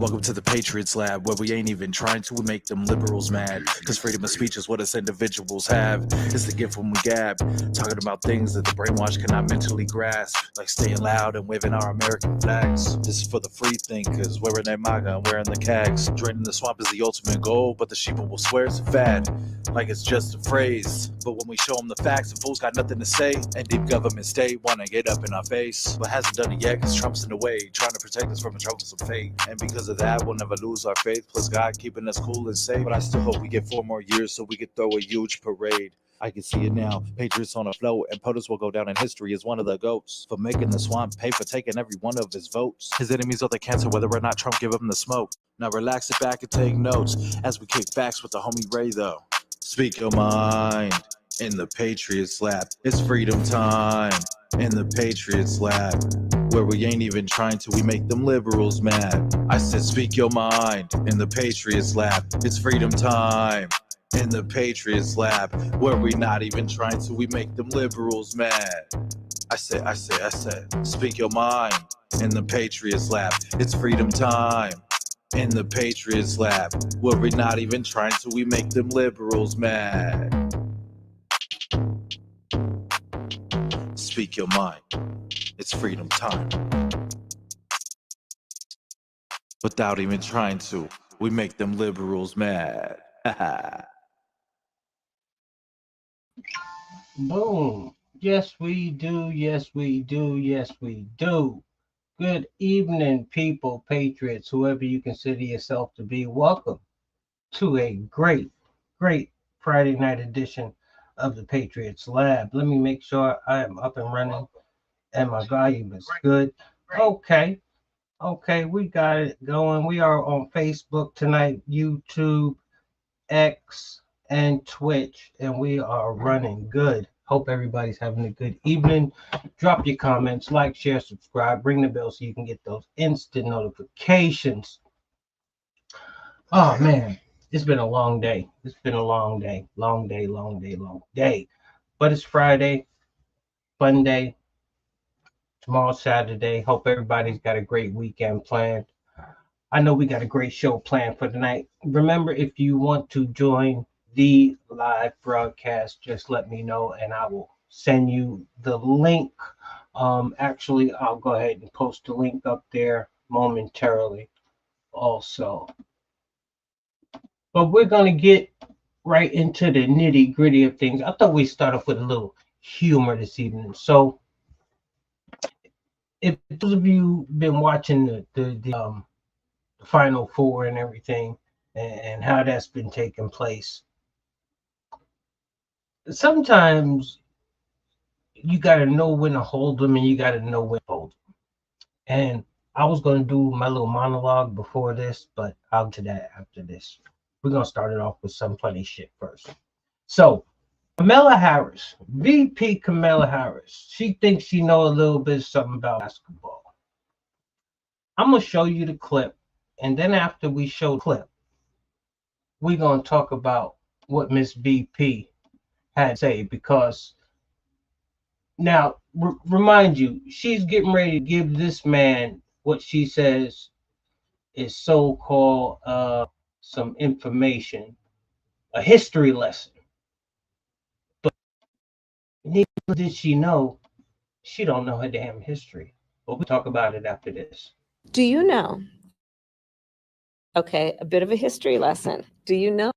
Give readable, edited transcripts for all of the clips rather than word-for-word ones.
Welcome to the Patriots Lab, where we ain't even trying to make them liberals mad. Cause freedom of speech is what us individuals have. It's the gift when we gab, talking about things that the brainwash cannot mentally grasp. Like staying loud and waving our American flags. This is for the free thinkers, wearing their MAGA and wearing the cags. Draining the swamp is the ultimate goal, but the sheeple will swear it's a fad. Like it's just a phrase. But when we show them the facts, the fools got nothing to say. And deep government state wanna get up in our face, but hasn't done it yet cause Trump's in the way, trying to protect us from a troublesome fate. And because of that, we'll never lose our faith, plus God keeping us cool and safe. But I still hope we get 4 more years so we could throw a huge parade. I can see it now, Patriots on a float, and POTUS will go down in history as one of the GOATs for making the swamp pay for taking every one of his votes. His enemies are the cancer, whether or not Trump give him the smoke. Now relax it back and take notes as we kick facts with the homie Ray though. Speak your mind in the Patriots Lab. It's freedom time in the Patriots Lab, where we ain't even trying to, we make them liberals mad. I said speak your mind in the Patriots Lab. It's freedom time in the Patriots Lab, where we not even trying to, we make them liberals mad. I said, speak your mind in the Patriots Lab. It's freedom time in the Patriots Lab, where we not even trying to, we make them liberals mad. Speak your mind. It's freedom time. Without even trying to, we make them liberals mad. Boom. Yes, we do. Yes, we do. Yes, we do. Good evening, people, patriots, whoever you consider yourself to be. Welcome to a great Friday night edition of the Patriots Lab. Let me make sure I am up and running and my volume is good. Okay, we got it going. We are on Facebook tonight, YouTube, X, and Twitch, and we are running good. Hope everybody's having a good evening. Drop your comments, like, share, subscribe, ring the bell so you can get those instant notifications. Oh man, it's been a long day. It's been a long day. But it's Friday, fun day. Tomorrow's Saturday. Hope everybody's got a great weekend planned. I know we got a great show planned for tonight. Remember, if you want to join the live broadcast, just let me know and I will send you the link. Actually, I'll go ahead and post the link up there momentarily also. But we're going to get right into the nitty gritty of things. I thought we'd start off with a little humor this evening. So if those of you been watching the Final Four and everything and how that's been taking place, sometimes you got to know when to hold them and you got to know when to hold them. And I was going to do my little monologue before this, but I'll do that after this. We're going to start it off with some funny shit first. So Kamala Harris, VP Kamala Harris, she thinks she knows a little bit something about basketball. I'm going to show you the clip, and then after we show the clip, we're going to talk about what Miss VP had to say, because now, remind you, she's getting ready to give this man what she says is so-called some information, a history lesson. But neither did she know, she don't know her damn history. But we'll talk about it after this. Do you know? Okay, a bit of a history lesson. Do you know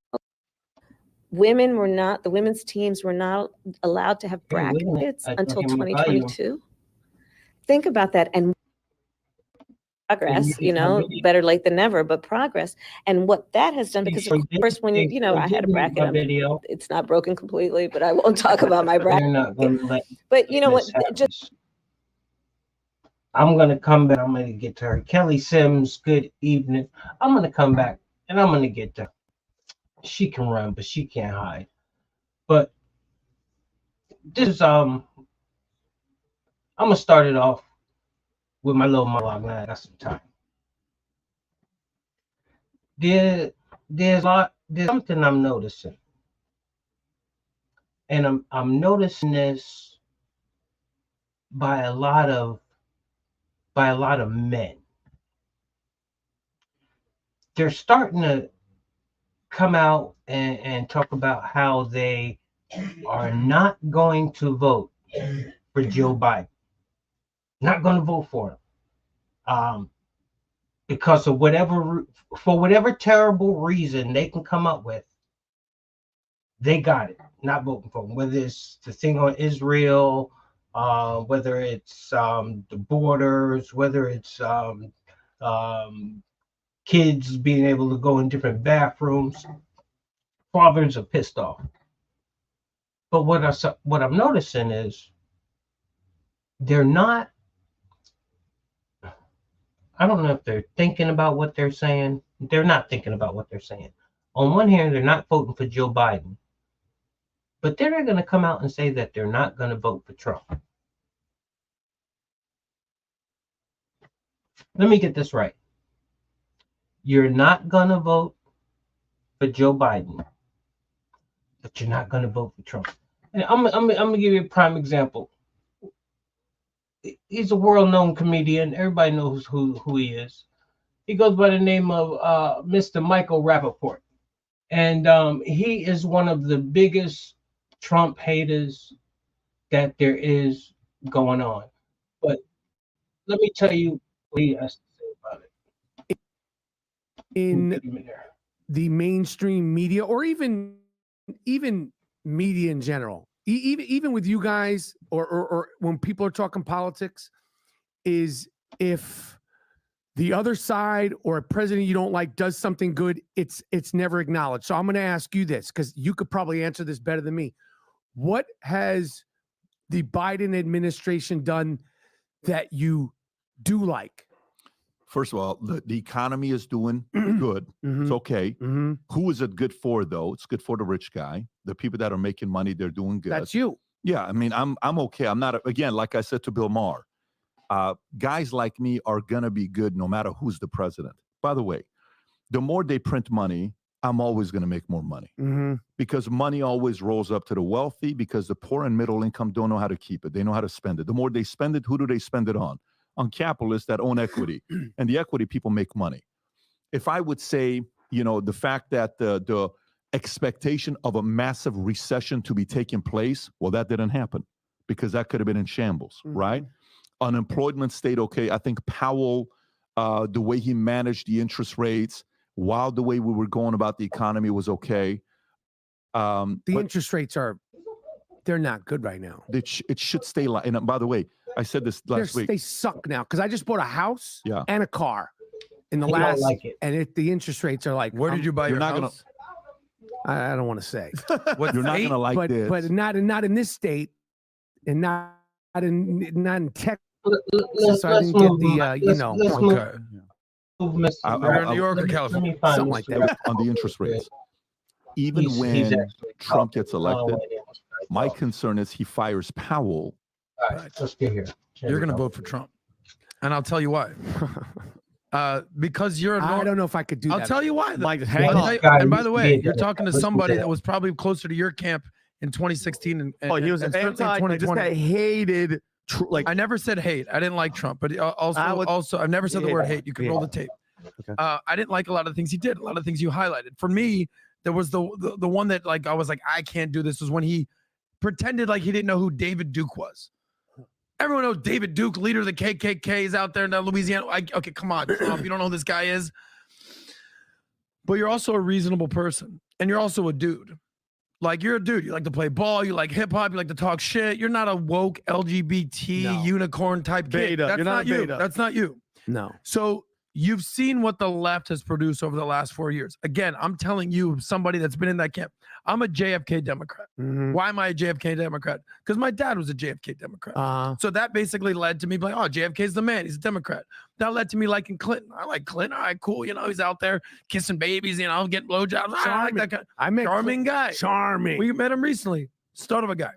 the women's teams were not allowed to have brackets until 2022? Think about that. And progress, better late than never, but progress. And what that has done, because of course, when I had a bracket, it's not broken completely, but I won't talk about my bracket. But you know what? I'm going to come back. I'm going to get to her. Kelly Sims, good evening. I'm going to come back and I'm going to get to her. She can run, but she can't hide. But this is, I'm going to start it off with my little monologue now. I got some time. There's something I'm noticing. And I'm noticing this by a lot of men. they're starting to come out and talk about how they are not going to vote for Joe Biden. Not going to vote for him. Because of whatever terrible reason they can come up with, they got it. Not voting for him. Whether it's the thing on Israel, whether it's the borders, whether it's kids being able to go in different bathrooms, fathers are pissed off. But what I'm noticing is they're not. I don't know if they're thinking about what they're saying. They're not thinking about what they're saying. On one hand, they're not voting for Joe Biden, but they're not going to come out and say that they're not going to vote for Trump. Let me get this right. You're not going to vote for Joe Biden, but you're not going to vote for Trump. And I'm going to give you a prime example. He's a world-known comedian. Everybody knows who he is. He goes by the name of Mr. Michael Rapaport. And he is one of the biggest Trump haters that there is going on. But let me tell you what he has to say about it. In the mainstream media, or even media in general, even with you guys, or when people are talking politics, is if the other side or a president you don't like does something good, it's never acknowledged. So I'm going to ask you this, because you could probably answer this better than me. What has the Biden administration done that you do like? First of all, the economy is doing good. It's okay. Who is it good for, though? It's good for the rich guy. The people that are making money, they're doing good. That's you. Yeah, I mean, I'm okay. I'm not, again, like I said to Bill Maher, guys like me are going to be good no matter who's the president. By the way, the more they print money, I'm always going to make more money. Because money always rolls up to the wealthy, because the poor and middle income don't know how to keep it. They know how to spend it. The more they spend it, who do they spend it on? On capitalists that own equity. And the equity people make money. If I would say, you know, the fact that the expectation of a massive recession to be taking place, well, that didn't happen, because that could have been in shambles, right? Unemployment stayed okay. I think Powell, the way he managed the interest rates, while the way we were going about the economy was okay. The interest rates they're not good right now. It should stay like, and by the way, I said this last week. They suck now, because I just bought a house Yeah. and a car in the You don't last, like it. and the interest rates are like. Where did you buy your not house? I don't want to say. What You're not state? going to like this. But not in this state, and not in Texas. Let's I didn't move. get the Let's Okay. move, Mr. You're in New York or Let me California? find Something like Mr. that. on the interest rates. Even He's when actually Trump gets elected, Oh, my concern is he fires Powell. all right, let's get here. You're going to vote for Trump. And I'll tell you why. Because you're a I don't know if I could do that. I'll tell you why. Mike, I'll hang tell on. you- Guy, and by the way, yeah, you're talking to let's somebody do that. that was probably closer to your camp in 2016 and certainly This 2020. guy hated, I never said hate. I didn't like Trump, but I also I've never said the Yeah. word hate. You can roll the tape. Okay. I didn't like a lot of things he did. A lot of things you highlighted. For me, there was the one that like I was like, I can't do this, was when he pretended like he didn't know who David Duke was. Everyone knows David Duke, leader of the KKK, is out there in Louisiana. Okay, come on, Trump, you don't know who this guy is. But you're also a reasonable person, and you're also a dude. Like, you're a dude. You like to play ball. You like hip hop. You like to talk shit. You're not a woke LGBT unicorn type kid. Beta. That's You're not you. beta. That's not you. No. So you've seen what the left has produced over the last 4 years. Again, I'm telling you, somebody that's been in that camp. I'm a JFK Democrat. Why am I a JFK Democrat? Because my dad was a JFK Democrat. So that basically led to me being like, oh, JFK's the man. He's a Democrat. That led to me liking Clinton. I like Clinton. All right, cool. You know, he's out there kissing babies, you know, getting blowjobs. I like that guy. Charming guy. Charming. We met him recently. Stud of a guy.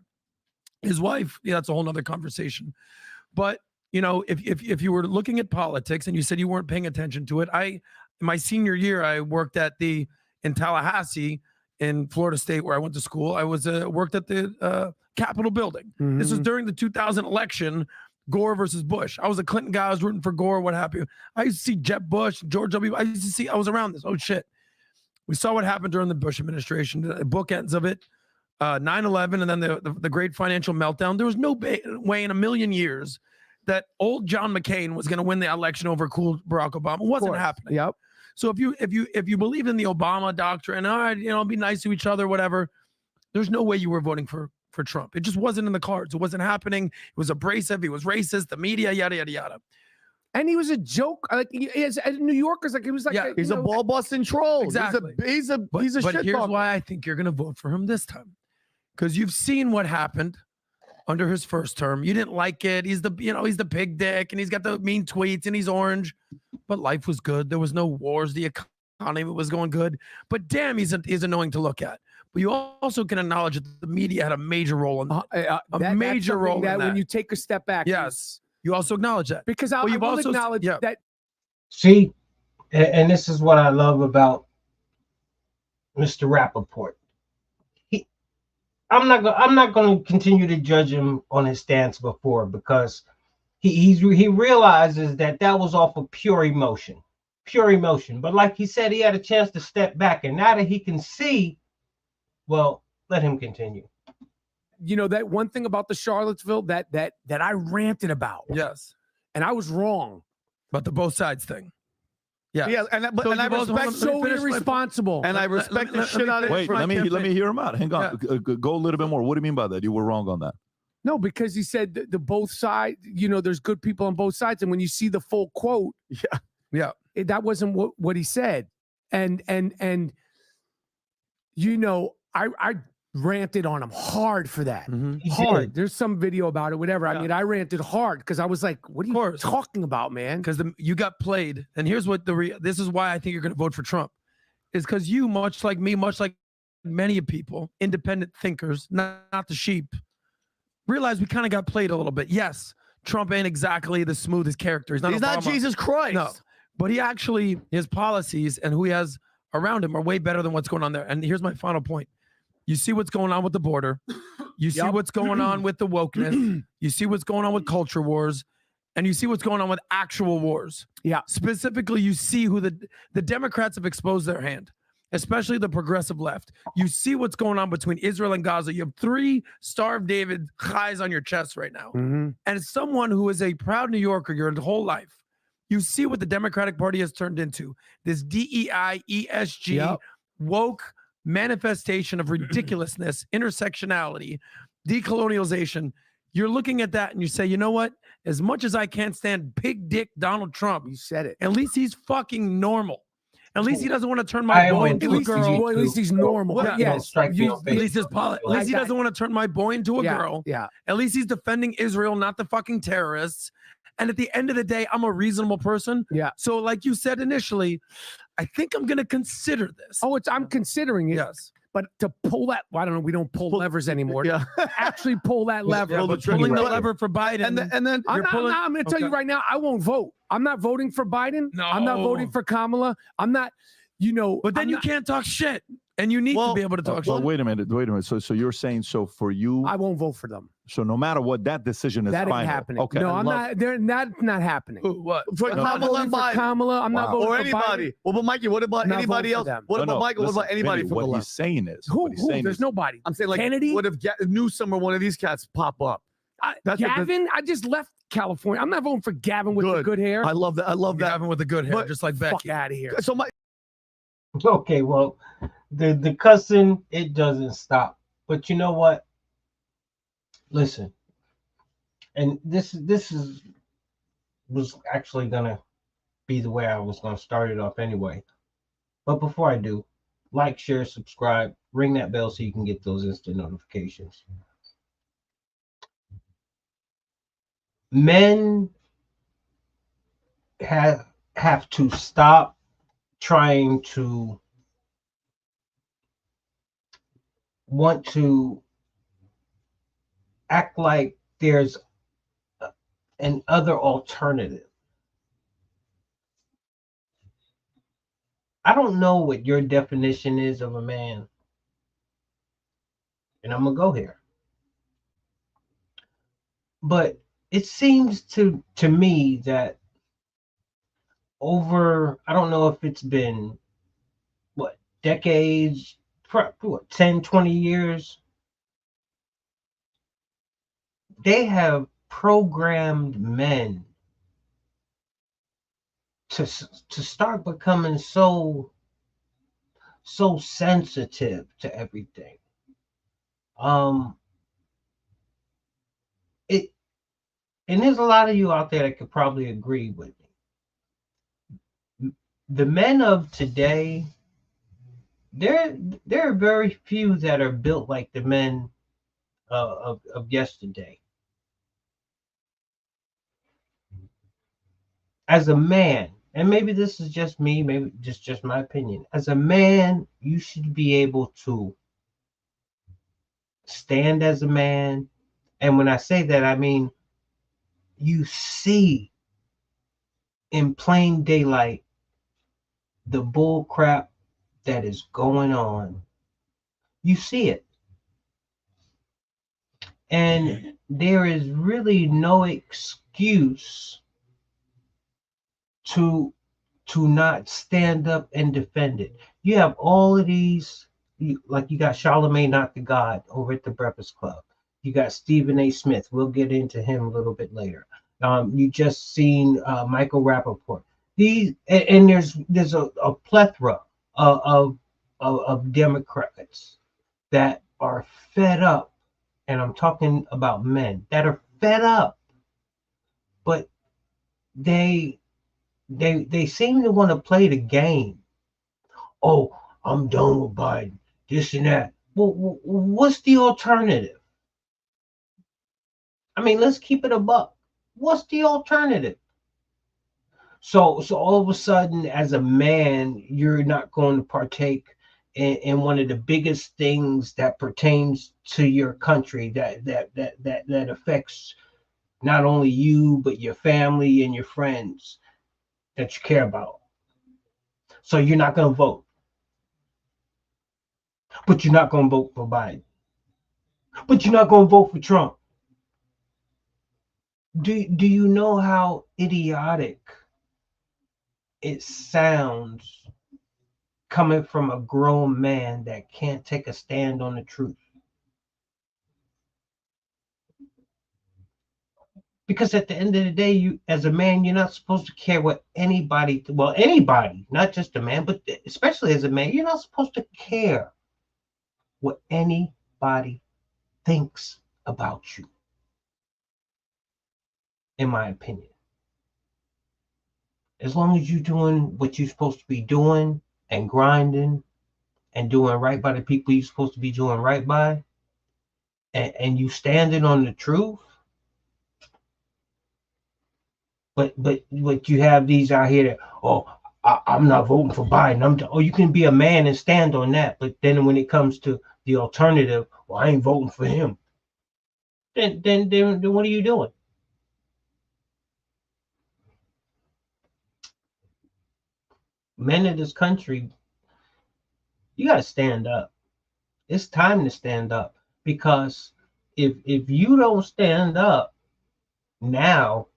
His wife, yeah, that's a whole nother conversation. But, you know, if you were looking at politics and you said you weren't paying attention to it, my senior year, I worked in Tallahassee in Florida State, where I went to school. I was worked at the Capitol building. This was during the 2000 election. Gore versus Bush. I was a Clinton guy. I was rooting for Gore. What have you? I used to see Jeb Bush, George W. I used to see. I was around this. Oh shit. We saw what happened during the Bush administration. The bookends of it, 9/11, and then the great financial meltdown. There was no way in a million years that old John McCain was going to win the election over cool Barack Obama. It wasn't happening. Yep. So if you believe in the Obama doctrine, all right, be nice to each other, whatever. There's no way you were voting for Trump. It just wasn't in the cards. It wasn't happening. It was abrasive. He was racist. The media, yada yada yada. And he was a joke. Like as New Yorkers, like he was like, he's a ball busting troll. Exactly. He's a But shit here's talker. why I think you're going to vote for him this time, because you've seen what happened under his first term. You didn't like it. He's the pig dick, and he's got the mean tweets, and he's orange. But life was good. There was no wars. The economy was going good. But damn, he's annoying to look at. But you also can acknowledge that the media had a major role in that. Major role in that. When you take a step back. Yes. You also acknowledge that. Because I will acknowledge that. See, and this is what I love about Mr. Rapaport. I'm not going to continue to judge him on his stance before, because he realizes that was off of pure emotion. But like he said, he had a chance to step back, and now that he can see, well, let him continue. That one thing about the Charlottesville that I ranted about. Yes. And I was wrong. But the both sides thing. Yeah, and I respect so irresponsible. And I respect the shit out of it. Wait, let me hear him out. Hang on, go a little bit more. What do you mean by that? You were wrong on that. No, because he said the both sides. There's good people on both sides, and when you see the full quote, that wasn't what he said, and I ranted on him hard for that. Hard. There's some video about it, whatever. I mean, I ranted hard because I was like, what are you talking about, man? Because you got played. And here's what this is why I think you're going to vote for Trump. Is because you, much like me, much like many people, independent thinkers, not the sheep, realize we kind of got played a little bit. Yes, Trump ain't exactly the smoothest character. He's not Jesus Christ. No. But his policies and who he has around him are way better than what's going on there. And here's my final point. You see what's going on with the border. You see what's going on with the wokeness. You see what's going on with culture wars. And you see what's going on with actual wars. Yeah. Specifically, you see who the Democrats have exposed their hand, especially the progressive left. You see what's going on between Israel and Gaza. You have 3 starved David highs on your chest right now. And as someone who is a proud New Yorker your whole life, you see what the Democratic Party has turned into. This DEI, ESG, woke manifestation of ridiculousness, intersectionality, decolonialization. You're looking at that and you say, you know what? As much as I can't stand pig dick Donald Trump, you said it. At least he's fucking normal. At least he doesn't want to turn my boy into a girl. At least he's normal. At least he doesn't want to turn my boy into a girl. Yeah. At least he's defending Israel, not the fucking terrorists. And at the end of the day, I'm a reasonable person. Yeah. So like you said initially, I think I'm going to consider this. Oh, I'm considering it. Yes. But to pull that, I don't know, we don't pull levers anymore. Yeah. Actually pull that lever. Yeah, but pulling the lever for Biden. And then I'm going to tell you right now, I won't vote. I'm not voting for Biden. No. I'm not voting for Kamala. I'm not, But then you can't talk shit. And you need to be able to talk shit. Well, wait a minute. So you're saying, for you, I won't vote for them. So no matter what, that decision is that final. ain't happening. Okay. No, I'm not. That's not happening. What? For Kamala and Biden. Kamala, I'm not voting or for anybody. Biden. Well, but Mikey, what about anybody else? What about Michael? Listen, what about anybody Vinny, from what the he's left? saying is Who? There's nobody. I'm saying like Kennedy. What if Newsom or one of these cats pop up? Gavin, I just left California. I'm not voting for Gavin with the good hair. I love that. I love that. Gavin with the good hair, just like Becky. Fuck out of here. So Okay, well, the cussing, it doesn't stop. But you know what? Listen, and this was actually gonna be the way I was gonna start it off anyway. But before I do, like, share, subscribe, ring that bell so you can get those instant notifications. Men have to stop trying to want to act like there's an other alternative. I don't know what your definition is of a man, and I'm gonna go here. But it seems to me that over, I don't know if it's been what, decades, what, 10, 20 years, they have programmed men to start becoming so sensitive to everything. And there's a lot of you out there that could probably agree with me. The men of today, there are very few that are built like the men of yesterday. As a man, and maybe this is just me, maybe just my opinion. As a man, you should be able to stand as a man. And when I say that, I mean, you see in plain daylight the bull crap that is going on. You see it. And there is really no excuse to not stand up and defend it. You have all of these, like you got Charlamagne Not the God over at the Breakfast Club. You got Stephen A. Smith. We'll get into him a little bit later. You just seen Michael Rapaport. These, and there's a plethora of Democrats that are fed up, and I'm talking about men that are fed up, but they seem to want to play the game. Oh, I'm done with Biden, this and that. Well, what's the alternative? I mean, let's keep it a buck. What's the alternative? So all of a sudden, as a man, you're not going to partake in one of the biggest things that pertains to your country, that affects not only you, but your family and your friends that you care about. So you're not going to vote. But you're not going to vote for Biden. But you're not going to vote for Trump. Do you know how idiotic it sounds coming from a grown man that can't take a stand on the truth? Because at the end of the day, you, as a man, you're not supposed to care what anybody, not just a man, but especially as a man, you're not supposed to care what anybody thinks about you, in my opinion. As long as you're doing what you're supposed to be doing and grinding and doing right by the people you're supposed to be doing right by, and you standing on the truth, but you have these out here that, oh, I'm not voting for Biden. You can be a man and stand on that, but then when it comes to the alternative, well, I ain't voting for him. Then what are you doing? Men of this country, you got to stand up. It's time to stand up, because if you don't stand up now,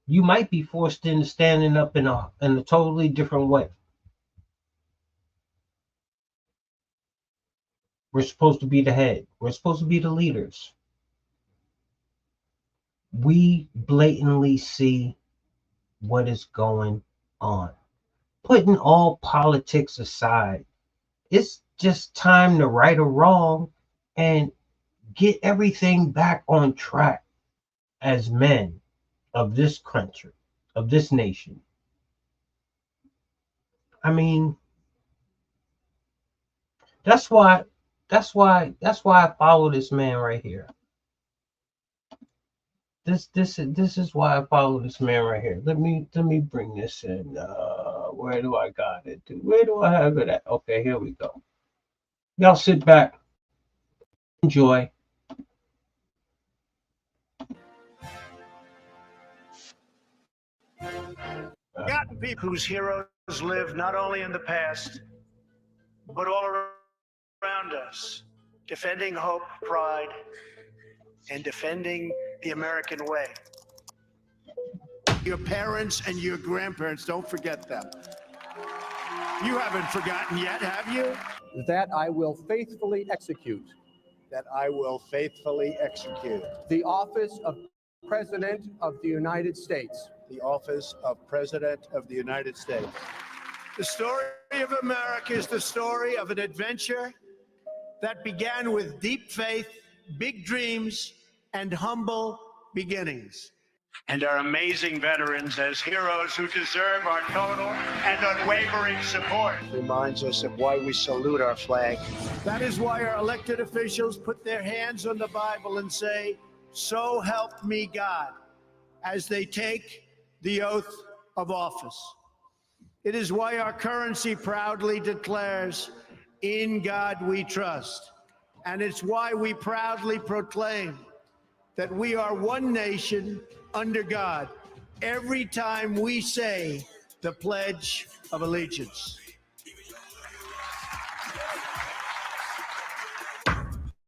you might be forced into standing up in a totally different way. We're supposed to be the head. We're supposed to be the leaders. We blatantly see what is going on. Putting all politics aside, it's just time to right a wrong and get everything back on track as men of this country, of this nation. I mean, that's why I follow this man right here. This is why I follow this man right here. Let me bring this in. Where do I got it? Where do I have it at? Okay, here we go. Y'all sit back, enjoy. Forgotten people whose heroes live not only in the past, but all around us, defending hope, pride, and defending the American way. Your parents and your grandparents, don't forget them. You haven't forgotten yet, have you? That I will faithfully execute. That I will faithfully execute. The office of President of the United States. The office of President of the United States. The story of America is the story of an adventure that began with deep faith, big dreams, and humble beginnings. And our amazing veterans as heroes who deserve our total and unwavering support. Reminds us of why we salute our flag. That is why our elected officials put their hands on the Bible and say, "So help me God," as they take the oath of office. It is why our currency proudly declares, "In God we trust." And it's why we proudly proclaim that we are one nation under God every time we say the Pledge of Allegiance.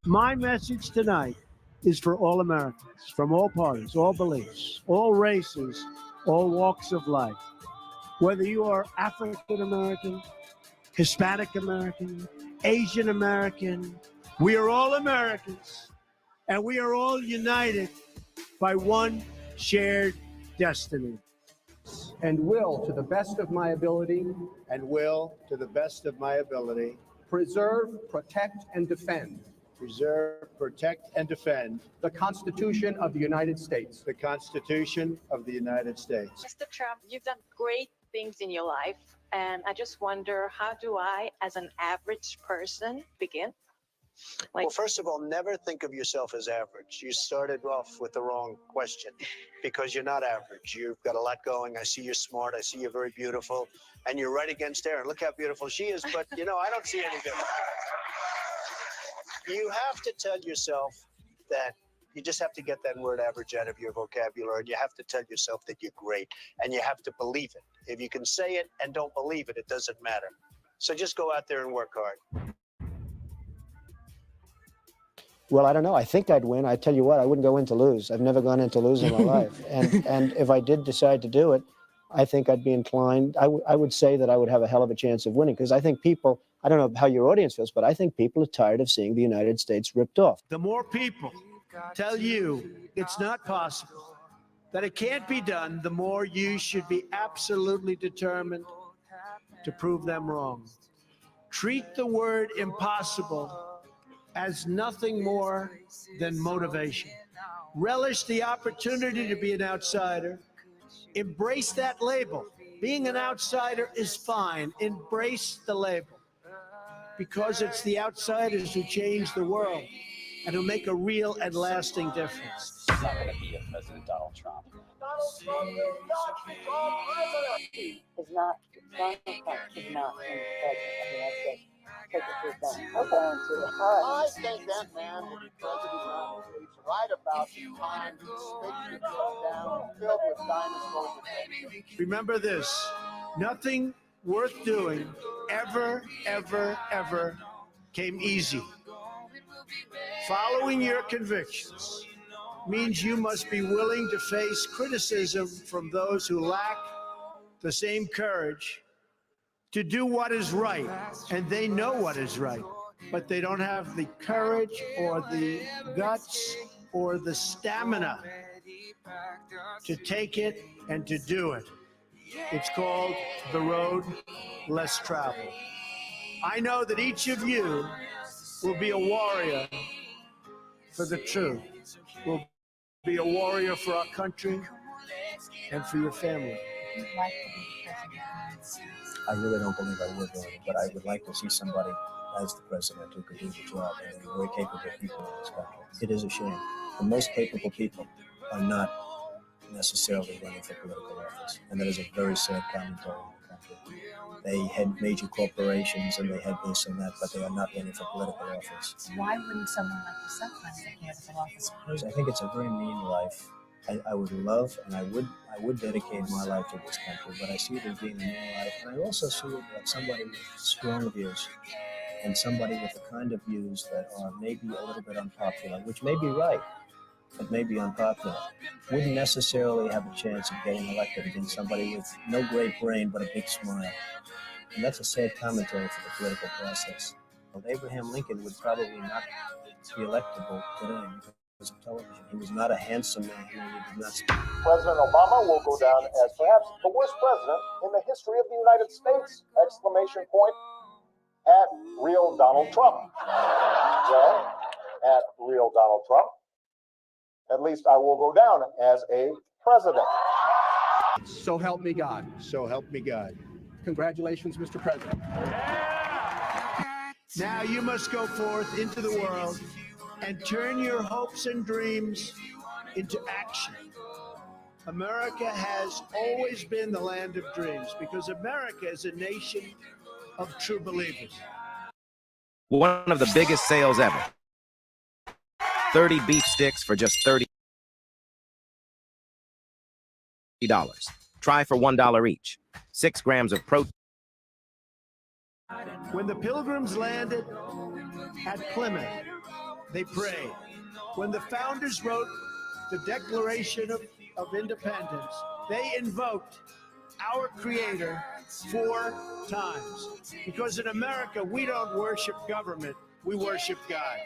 My message tonight is for all Americans, from all parties, all beliefs, all races, all walks of life. Whether you are African American, Hispanic American, Asian American, we are all Americans, and we are all united by one shared destiny. And will, to the best of my ability, And will, to the best of my ability, preserve, protect, and defend preserve, protect, and defend the Constitution of the United States. the Constitution of the United States. Mr. Trump, you've done great things in your life, and I just wonder, how do I, as an average person, begin? Well, first of all, never think of yourself as average. You started off with the wrong question because you're not average. You've got a lot going. I see you're smart. I see you're very beautiful. And you're right against Erin. Look how beautiful she is. But, you know, I don't see any difference. You have to tell yourself that you just have to get that word average out of your vocabulary. And you have to tell yourself that you're great. And you have to believe it. If you can say it and don't believe it, it doesn't matter. So just go out there and work hard. Well, I don't know. I think I'd win. I tell you what, I wouldn't go in to lose. I've never gone in to lose in my life. And if I did decide to do it, I think I'd be inclined. I would say that I would have a hell of a chance of winning, because I think people, I don't know how your audience feels, but I think people are tired of seeing the United States ripped off. The more people tell you it's not possible, that it can't be done, the more you should be absolutely determined to prove them wrong. Treat the word impossible as nothing more than motivation. Relish the opportunity to be an outsider. Embrace that label. Being an outsider is fine. Embrace the label, because it's the outsiders who change the world and who make a real and lasting difference. It's not going to be a President Donald Trump. Donald Trump is not president. Take it to the bank. Okay. I think that man will be president of the United States right about the time he spits the club down filled with dinosaurs. Remember this, nothing worth doing ever came easy. Following your convictions means you must be willing to face criticism from those who lack the same courage to do what is right, and they know what is right, but they don't have the courage or the guts or the stamina to take it and to do it. It's called the road less traveled. I know that each of you will be a warrior for the truth, will be a warrior for our country and for your family. I really don't believe I would, but I would like to see somebody as the president who could do the job, and there are very capable people in this country. It is a shame. The most capable people are not necessarily running for political office, and that is a very sad commentary in the country. They had major corporations and they had this and that, but they are not running for political office. Why wouldn't someone like yourself run for political office? Because I think it's a very mean life. I would love and I would dedicate my life to this country, but I see it as being a mean life, and I also see it as somebody with strong views and somebody with the kind of views that are maybe a little bit unpopular, which may be right, that may be unpopular wouldn't necessarily have a chance of getting elected against somebody with no great brain but a big smile. And that's a sad commentary for the political process. Well, Abraham Lincoln would probably not be electable today because of television. He was not a handsome man, and he did not speak. President Obama will go down as perhaps the worst president in the history of the United States! Exclamation point at real Donald Trump. Well, at real Donald Trump, at least I will go down as a president. So help me God. So help me God. Congratulations, Mr. President. Now you must go forth into the world and turn your hopes and dreams into action. America has always been the land of dreams because America is a nation of true believers. One of the biggest sales ever. 30 beef sticks for just $30. Try for $1 each. 6 grams of protein. When the Pilgrims landed at Plymouth, they prayed. When the founders wrote the Declaration of Independence, they invoked our Creator 4 times. Because in America, we don't worship government, we worship God.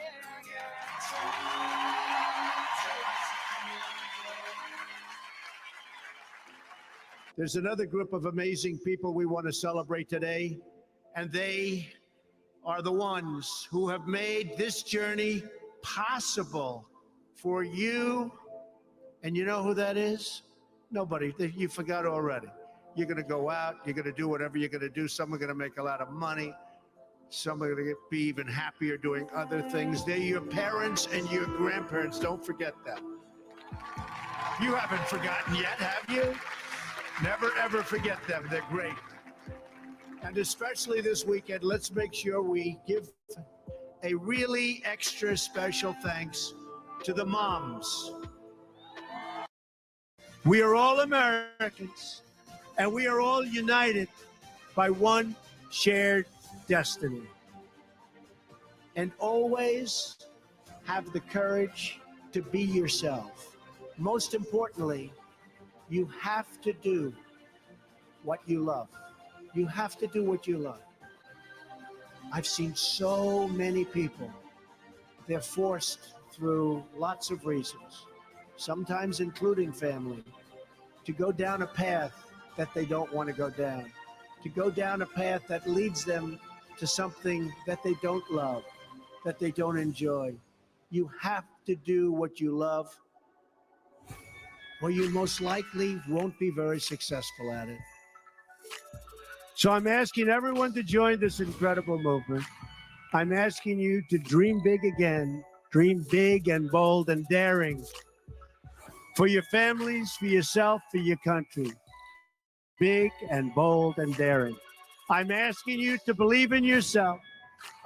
There's another group of amazing people we want to celebrate today, and they are the ones who have made this journey possible for you. And you know who that is? Nobody. You forgot already. You're going to go out, you're going to do whatever you're going to do. Some are going to make a lot of money. Some are going to be even happier doing other things. They're your parents and your grandparents. Don't forget them. You haven't forgotten yet, have you? Never, ever forget them. They're great. And especially this weekend, let's make sure we give a really extra special thanks to the moms. We are all Americans, and we are all united by one shared destiny. And always have the courage to be yourself. Most importantly, you have to do what you love. You have to do what you love. I've seen so many people, they're forced through lots of reasons, sometimes including family, to go down a path that they don't want to go down, to go down a path that leads them to something that they don't love, that they don't enjoy. You have to do what you love, or you most likely won't be very successful at it. So I'm asking everyone to join this incredible movement. I'm asking you to dream big again, dream big and bold and daring for your families, for yourself, for your country. Big and bold and daring. I'm asking you to believe in yourself,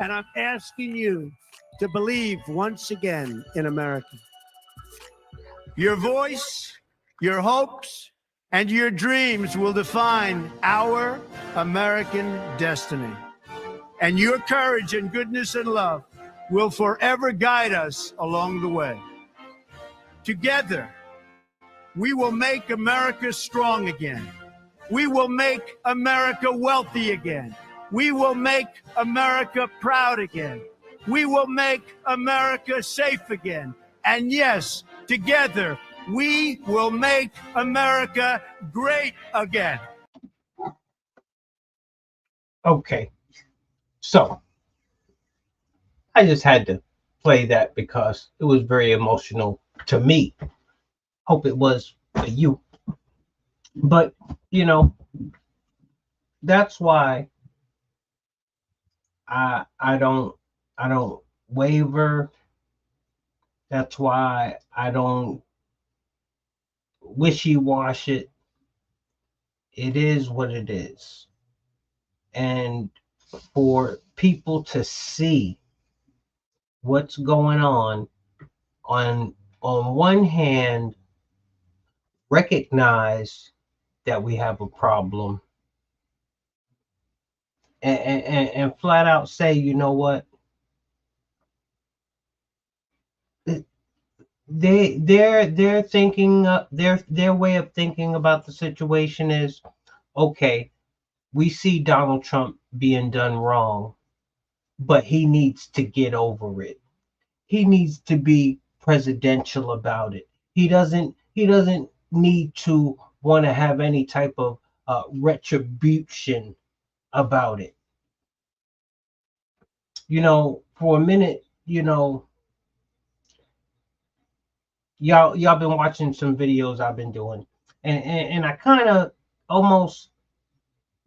and I'm asking you to believe once again in America. Your voice, your hopes, and your dreams will define our American destiny. And your courage and goodness and love will forever guide us along the way. Together, we will make America strong again. We will make America wealthy again. We will make America proud again. We will make America safe again. And yes, together, we will make America great again. Okay, so I just had to play that because it was very emotional to me. Hope it was for you. But, you know, that's why I don't waver. That's why I don't wishy-wash it. It is what it is. And for people to see what's going on one hand, recognize that we have a problem and flat out say, you know what? They're thinking their way of thinking about the situation is, okay, we see Donald Trump being done wrong, but he needs to get over it. He needs to be presidential about it. He doesn't need to want to have any type of retribution about it. You know, for a minute, you know, y'all been watching some videos I've been doing, and I kind of almost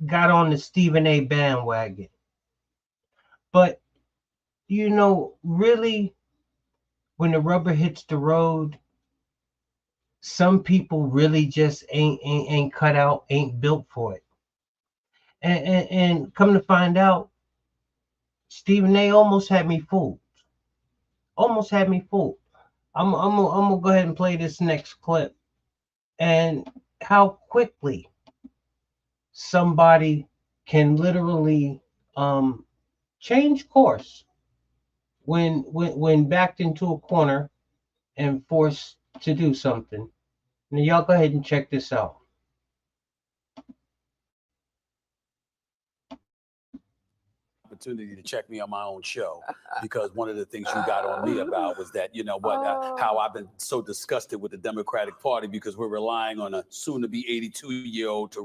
got on the Stephen A bandwagon. But you know, really, when the rubber hits the road, some people really just ain't cut out, ain't built for it. And come to find out, Stephen A almost had me fooled. Almost had me fooled. I'm gonna go ahead and play this next clip, and how quickly somebody can literally change course when backed into a corner and forced to do something. Now y'all go ahead and check this out. Opportunity to check me on my own show, because one of the things you got on me about was that, you know what, how I've been so disgusted with the Democratic Party because we're relying on a soon-to-be 82-year-old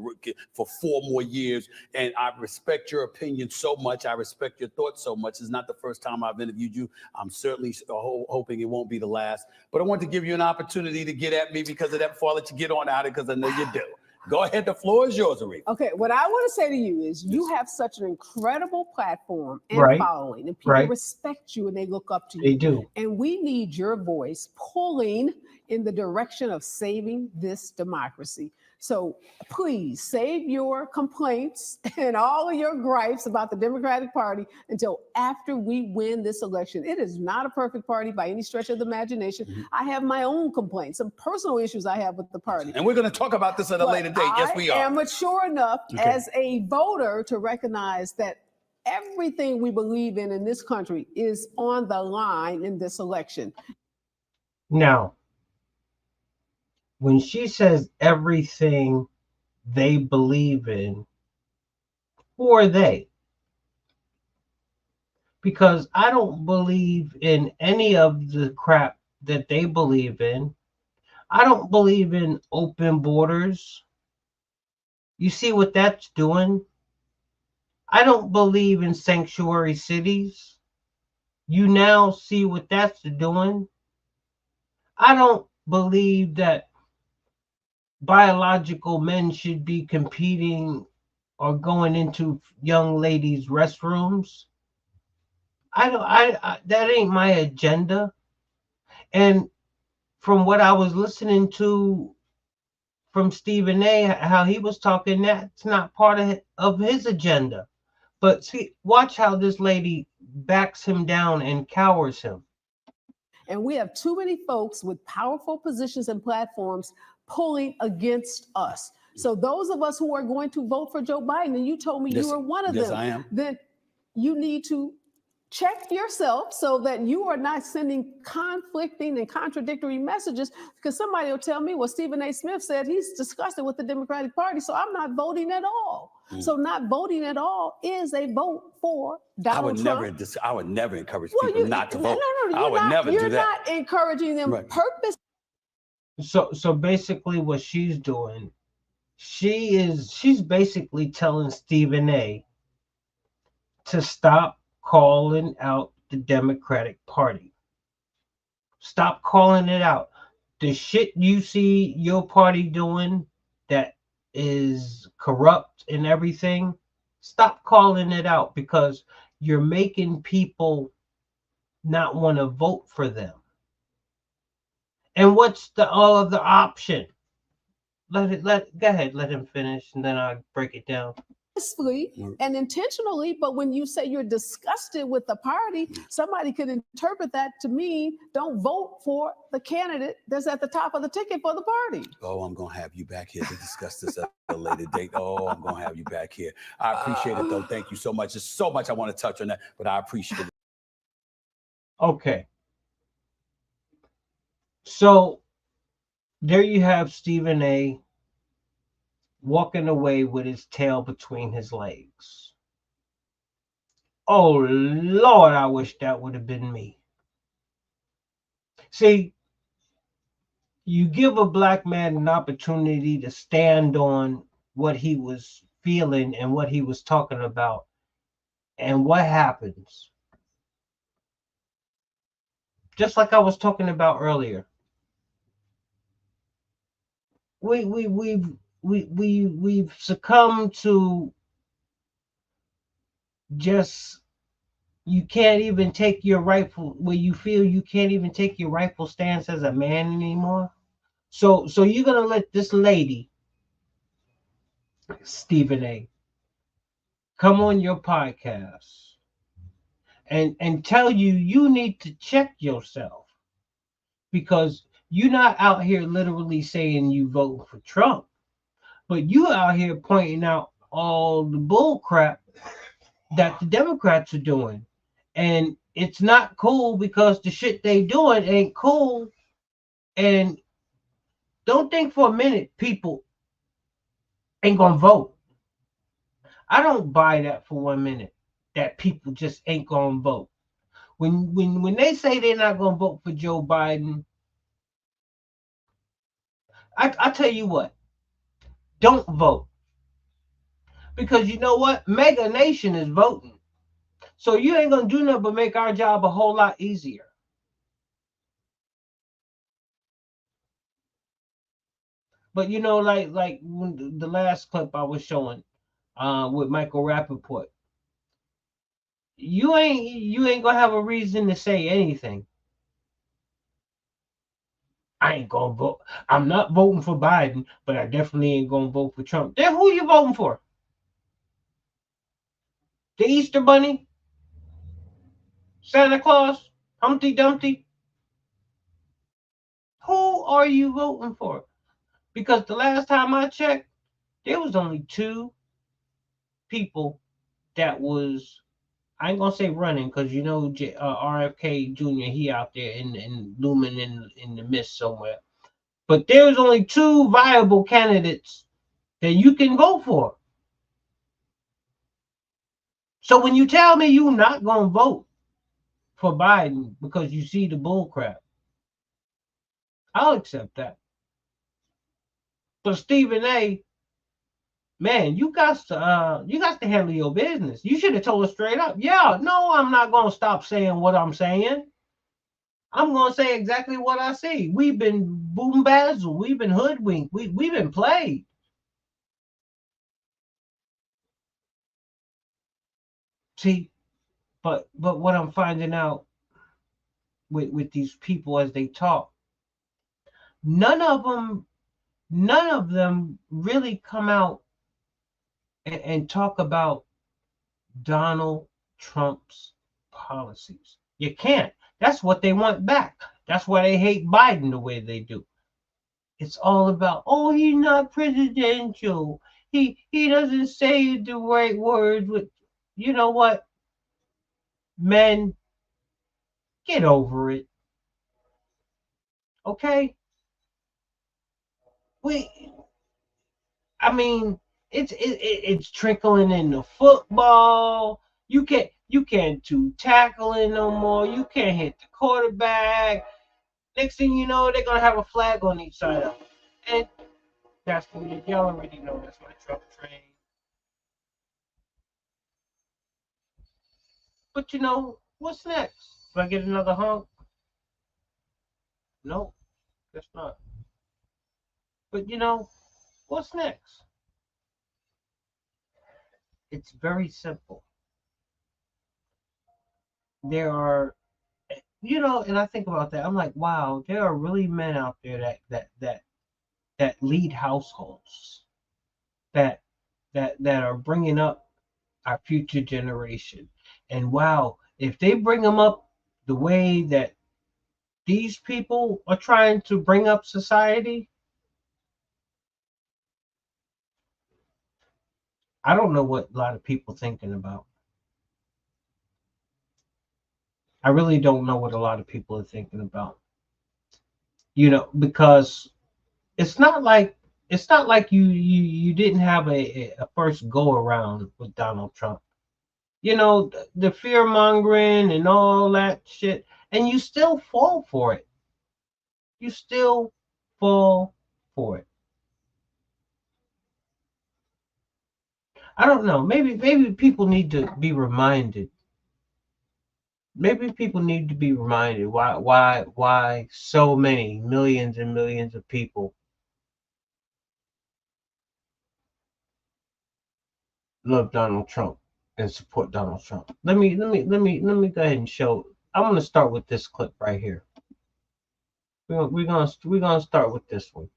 for 4 more years. And I respect your opinion so much. I respect your thoughts so much. It's not the first time I've interviewed you. I'm certainly hoping it won't be the last. But I want to give you an opportunity to get at me because of that, before I let you get on out of it, because I know you do. Go ahead, the floor is yours, Aretha. Okay, what I want to say to you is you have such an incredible platform and following, and people respect you and they look up to you. They do. And we need your voice pulling in the direction of saving this democracy. So please save your complaints and all of your gripes about the Democratic Party until after we win this election. It is not a perfect party by any stretch of the imagination. I have my own complaints, some personal issues I have with the party. And we're going to talk about this at a later date. Yes, we are. I am mature enough as a voter to recognize that everything we believe in this country is on the line in this election. Now, when she says everything they believe in, who are they? Because I don't believe in any of the crap that they believe in. I don't believe in open borders. You see what that's doing? I don't believe in sanctuary cities. You now see what that's doing. I don't believe that biological men should be competing or going into young ladies' restrooms. That ain't my agenda. And from what I was listening to from Stephen A, how he was talking, that's not part of his agenda. But see, watch how this lady backs him down and cowers him. And we have too many folks with powerful positions and platforms pulling against us. So those of us who are going to vote for Joe Biden, and you told me you were one of them. Yes, I am. Then you need to check yourself so that you are not sending conflicting and contradictory messages, because somebody will tell me, well, Stephen A. Smith said he's disgusted with the Democratic Party, so I'm not voting at all. So not voting at all is a vote for Donald Trump. I would never encourage people not to vote. No, I would never do that. You're not encouraging them purpose. So basically what she's doing, she's basically telling Stephen A to stop calling out the Democratic Party. Stop calling it out. The shit you see your party doing that is corrupt and everything, stop calling it out, because you're making people not want to vote for them. And what's the other option? Go ahead, let him finish, and then I'll break it down. And intentionally, but when you say you're disgusted with the party, somebody could interpret that to mean don't vote for the candidate that's at the top of the ticket for the party. Oh, I'm going to have you back here to discuss this at a later date. Oh, I'm going to have you back here. I appreciate it, though. Thank you so much. There's so much I want to touch on that, but I appreciate it. Okay. So there you have Stephen A. walking away with his tail between his legs. Oh, Lord, I wish that would have been me. See, you give a black man an opportunity to stand on what he was feeling and what he was talking about. And what happens? Just like I was talking about earlier. We've succumbed to just, you can't even take your rightful, where you feel you can't even take your rightful stance as a man anymore. So you're gonna let this lady, Stephen A., come on your podcast and tell you need to check yourself, because you're not out here literally saying you vote for Trump, but you out here pointing out all the bull crap that the Democrats are doing. And it's not cool because the shit they doing ain't cool. And don't think for a minute people ain't gonna vote. I don't buy that for 1 minute, that people just ain't gonna vote. When they say they're not gonna vote for Joe Biden, I tell you what, don't vote. Because you know what? Mega Nation is voting. So you ain't gonna do nothing but make our job a whole lot easier. But you know, like when the last clip I was showing with Michael Rapaport, you ain't gonna have a reason to say anything. I ain't gonna vote. I'm not voting for Biden, but I definitely ain't gonna vote for Trump. Then who you voting for? The Easter Bunny? Santa Claus? Humpty Dumpty? Who are you voting for? Because the last time I checked, there was only 2 people that was, I ain't gonna say running, because you know RFK Jr., he out there in looming in the mist somewhere. But there was only 2 viable candidates that you can vote for. So when you tell me you're not gonna vote for Biden because you see the bull crap, I'll accept that. But Stephen A., man, you got to handle your business. You should have told us straight up. Yeah, no, I'm not gonna stop saying what I'm saying. I'm gonna say exactly what I see. We've been boombazzled. We've been hoodwinked. We've been played. See, but what I'm finding out with these people as they talk, none of them really come out and talk about Donald Trump's policies. You can't. That's what they want back. That's why they hate Biden the way they do. It's all about, oh, he's not presidential. He doesn't say the right words. With, you know what? Men, get over it. Okay? I mean, it's trickling into football. You can't do tackling no more. You can't hit the quarterback. Next thing you know, they're gonna have a flag on each side of it. And that's what y'all already know. That's my Trump train. But you know, what's next? Do I get another honk? Nope, guess not. But you know, what's next? It's very simple. There are, you know, and I think about that. I'm like, wow, there are really men out there that lead households, that are bringing up our future generation. And wow, if they bring them up the way that these people are trying to bring up society, I don't know what a lot of people thinking about. I really don't know what a lot of people are thinking about. You know, because it's not like you didn't have a first go around with Donald Trump. You know, the fear mongering and all that shit, and you still fall for it. You still fall for it. I don't know. Maybe people need to be reminded. Maybe people need to be reminded why so many millions and millions of people love Donald Trump and support Donald Trump. Let me go ahead and show. I'm gonna start with this clip right here. We're gonna start with this one.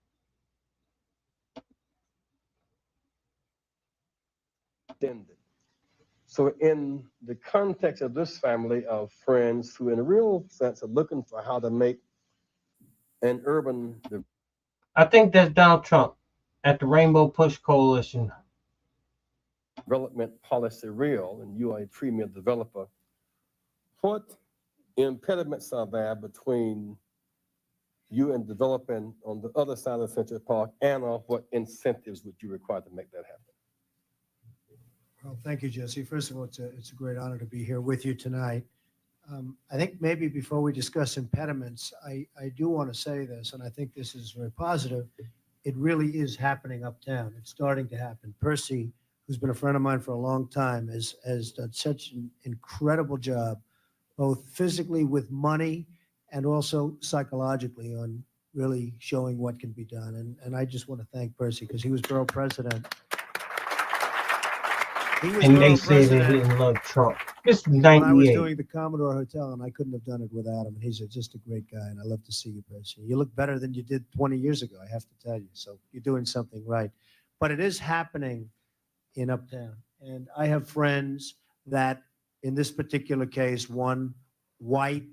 So in the context of this family of friends who in a real sense are looking for how to make an urban I think that's Donald Trump at the Rainbow Push Coalition. Development policy real, and you are a premier developer. What impediments are there between you and developing on the other side of Central Park, and what incentives would you require to make that happen? Well, thank you, Jesse. First of all, it's a great honor to be here with you tonight. I think maybe before we discuss impediments, I do want to say this, and I think this is very positive. It really is happening uptown. It's starting to happen. Percy, who's been a friend of mine for a long time, has done such an incredible job, both physically with money and also psychologically on really showing what can be done. And I just want to thank Percy because he was borough president. And they say they didn't love Trump. This was 98. When I was doing the Commodore Hotel, and I couldn't have done it without him. And he's just a great guy, and I love to see you, Percy. You look better than you did 20 years ago, I have to tell you. So you're doing something right. But it is happening in Uptown. And I have friends that, in this particular case, one white,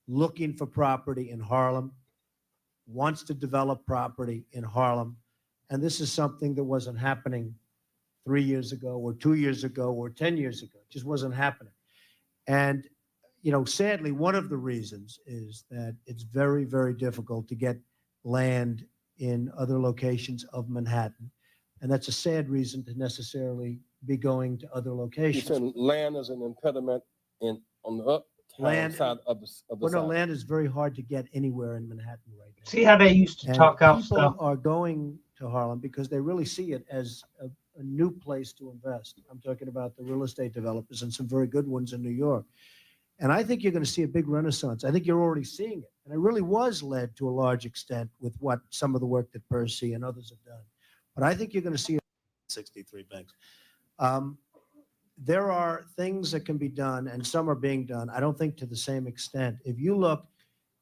looking for property in Harlem, wants to develop property in Harlem. And this is something that wasn't happening 3 years ago or 2 years ago or 10 years ago. It just wasn't happening. And, you know, sadly, one of the reasons is that it's very, very difficult to get land in other locations of Manhattan. And that's a sad reason to necessarily be going to other locations. You said land is an impediment on the uptown side of the well, side. no, land is very hard to get anywhere in Manhattan right now. See how they used to talk out stuff? People are going to Harlem because they really see it as a new place to invest. I'm talking about the real estate developers and some very good ones in New York. And I think you're going to see a big renaissance. I think you're already seeing it. And it really was led to a large extent with what some of the work that Percy and others have done. But I think you're going to see 63 banks. There are things that can be done, and some are being done. I don't think to the same extent. If you look,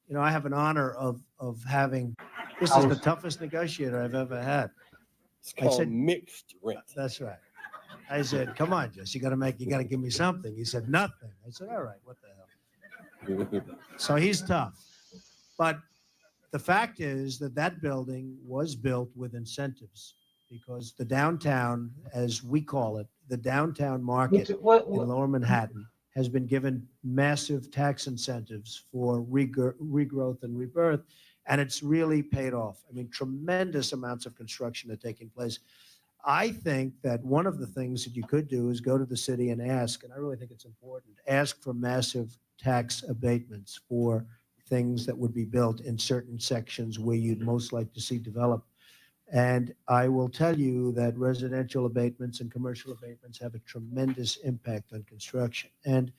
you know, I have an honor of having, this is the toughest negotiator I've ever had. It's called mixed rent. That's right. I said, come on, Jess, you got to give me something. He said, nothing. I said, all right, what the hell? So he's tough. But the fact is that building was built with incentives because the downtown, as we call it, the downtown market in Lower Manhattan has been given massive tax incentives for regrowth and rebirth. And it's really paid off. I mean, tremendous amounts of construction are taking place. I think that one of the things that you could do is go to the city and ask, and I really think it's important, ask for massive tax abatements for things that would be built in certain sections where you'd most like to see developed. And I will tell you that residential abatements and commercial abatements have a tremendous impact on construction. And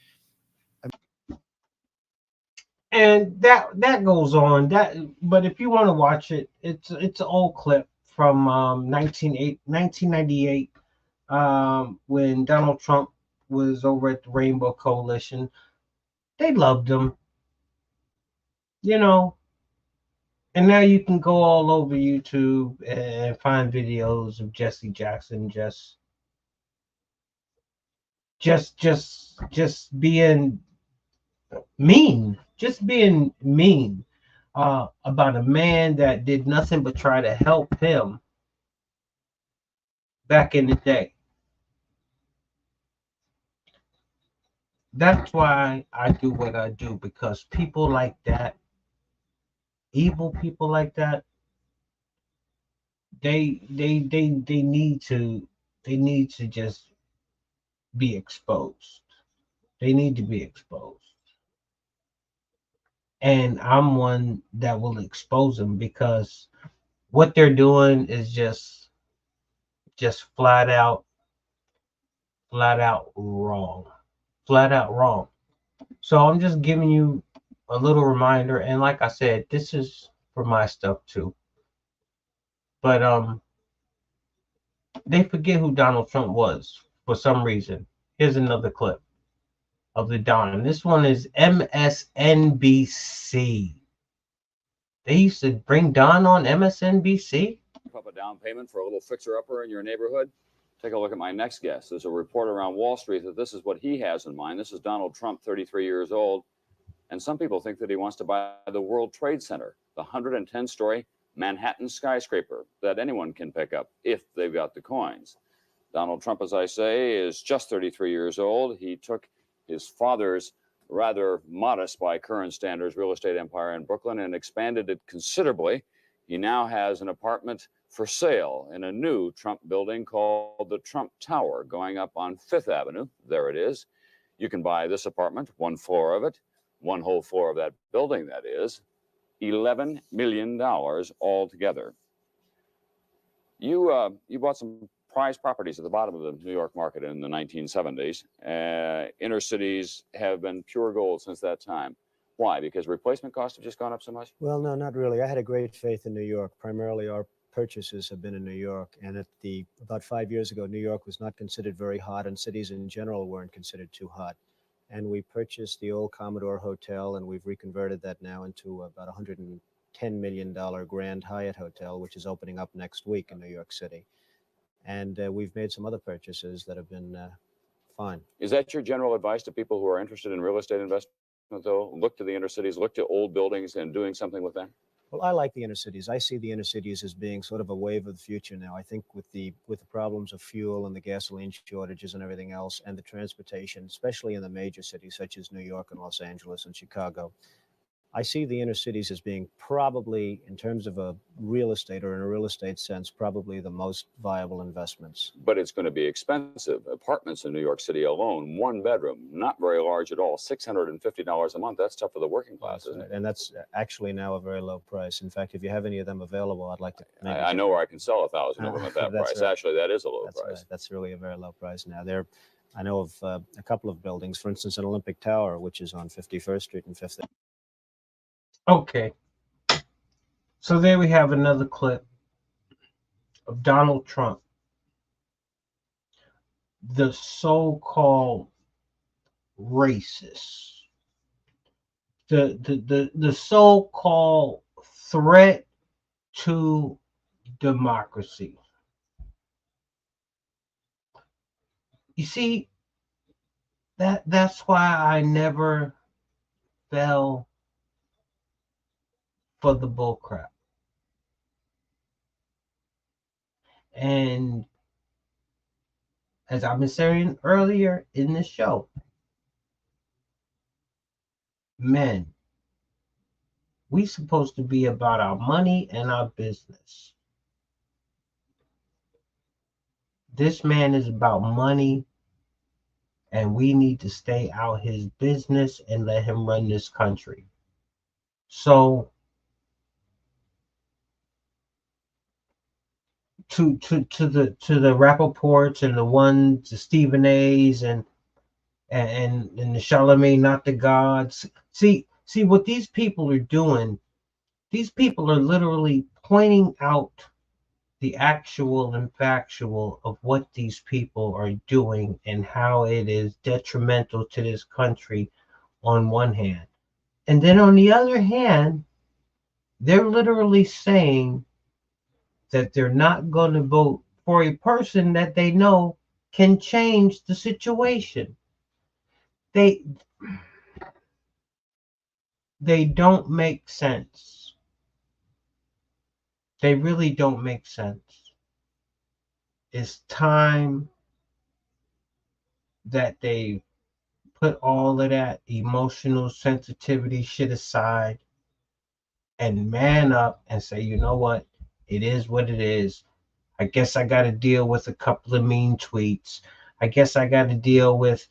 that goes on. But if you want to watch it, it's an old clip from 1998 when Donald Trump was over at the Rainbow Coalition. They loved him, you know. And now you can go all over YouTube and find videos of Jesse Jackson just being mean. Just being mean about a man that did nothing but try to help him back in the day. That's why I do what I do, because people like that evil people like that, they need to just be exposed. They need to be exposed. And I'm one that will expose them because what they're doing is just flat out wrong. Flat out wrong. So I'm just giving you a little reminder, and like I said, this is for my stuff too. But they forget who Donald Trump was for some reason. Here's another clip of the Don. This one is MSNBC. They used to bring Don on MSNBC. Up a down payment for a little fixer-upper in your neighborhood? Take a look at my next guest. There's a report around Wall Street that this is what he has in mind. This is Donald Trump, 33 years old. And some people think that he wants to buy the World Trade Center, the 110-story Manhattan skyscraper that anyone can pick up if they've got the coins. Donald Trump, as I say, is just 33 years old. He took his father's rather modest by current standards real estate empire in Brooklyn and expanded it considerably. He now has an apartment for sale in a new Trump building called the Trump Tower going up on 5th Avenue. There it is. You can buy this apartment, one floor of it, one whole floor of that building, that is, $11 million altogether. You bought some prized properties at the bottom of the New York market in the 1970s. Inner cities have been pure gold since that time. Why? Because replacement costs have just gone up so much? Well, no, not really. I had a great faith in New York. Primarily, our purchases have been in New York. And about 5 years ago, New York was not considered very hot, and cities in general weren't considered too hot. And we purchased the old Commodore Hotel, and we've reconverted that now into about $110 million Grand Hyatt Hotel, which is opening up next week in New York City. And we've made some other purchases that have been fine. Is that your general advice to people who are interested in real estate investment, though? Look to the inner cities, look to old buildings and doing something with them? Well, I like the inner cities. I see the inner cities as being sort of a wave of the future now. I think with the problems of fuel and the gasoline shortages and everything else, and the transportation, especially in the major cities such as New York and Los Angeles and Chicago, I see the inner cities as being probably, in terms of a real estate or in a real estate sense, probably the most viable investments. But it's going to be expensive. Apartments in New York City alone, one bedroom, not very large at all, $650 a month. That's tough for the working class, isn't it? And that's actually now a very low price. In fact, if you have any of them available, I'd like to. I know where I can sell 1,000 of them at that price. Right. Actually, that is a low That's price. Right. That's really a very low price now. I know of a couple of buildings, for instance, an Olympic Tower, which is on 51st Street and 5th. Okay. So there we have another clip of Donald Trump, the so-called racist, the so-called threat to democracy. You see, that's why I never fell for the bullcrap. And as I've been saying earlier in this show, men, we supposed to be about our money and our business. This man is about money, and we need to stay out his business and let him run this country. So to the Rapaports and the ones, the Stephen A's and the Charlemagne, not the gods. See what these people are doing. These people are literally pointing out the actual and factual of what these people are doing and how it is detrimental to this country on one hand. And then on the other hand, they're literally saying that they're not going to vote for a person that they know can change the situation. They don't make sense. They really don't make sense. It's time that they put all of that emotional sensitivity shit aside and man up and say, you know what? It is what it is. I guess I got to deal with a couple of mean tweets. I guess I got to deal with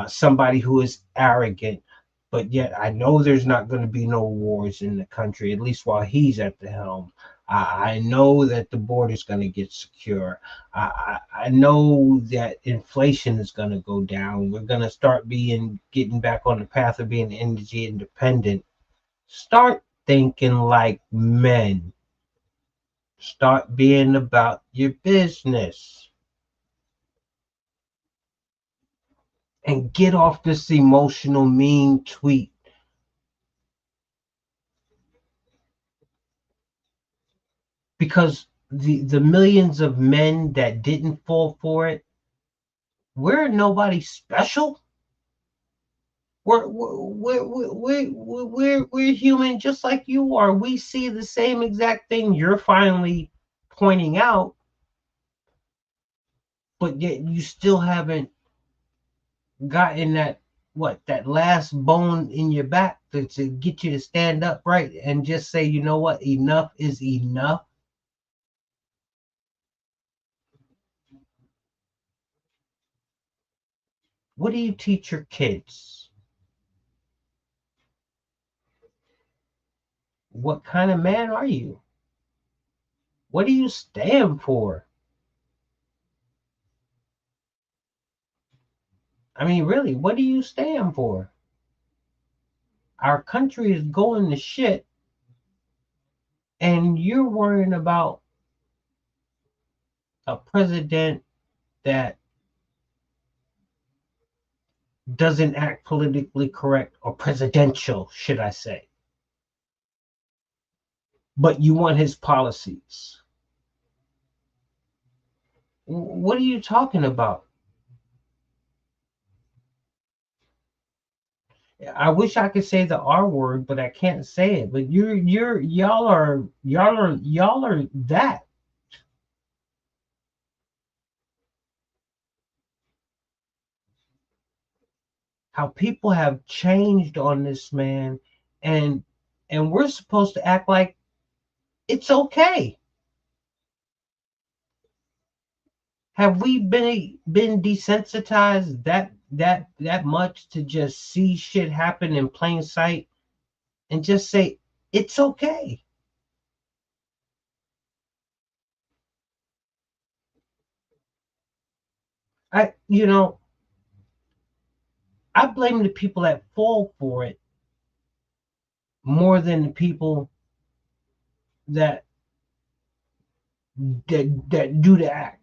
somebody who is arrogant. But yet I know there's not going to be no wars in the country, at least while he's at the helm. I know that the border is going to get secure. I know that inflation is going to go down. We're going to start getting back on the path of being energy independent. Start thinking like men. Start being about your business. And get off this emotional mean tweet. Because the millions of men that didn't fall for it, we're nobody special. We're human just like you are. We see the same exact thing you're finally pointing out, but yet you still haven't gotten that last bone in your back to get you to stand up right and just say, you know what, enough is enough. What do you teach your kids? What kind of man are you? What do you stand for? I mean, really, what do you stand for? Our country is going to shit, and you're worrying about a president that doesn't act politically correct, or presidential, should I say. But you want his policies. What are you talking about? I wish I could say the R word, but I can't say it. But y'all are that. How people have changed on this man, and we're supposed to act like it's okay. Have we been desensitized that much to just see shit happen in plain sight and just say it's okay? I blame the people that fall for it more than the people that do the act.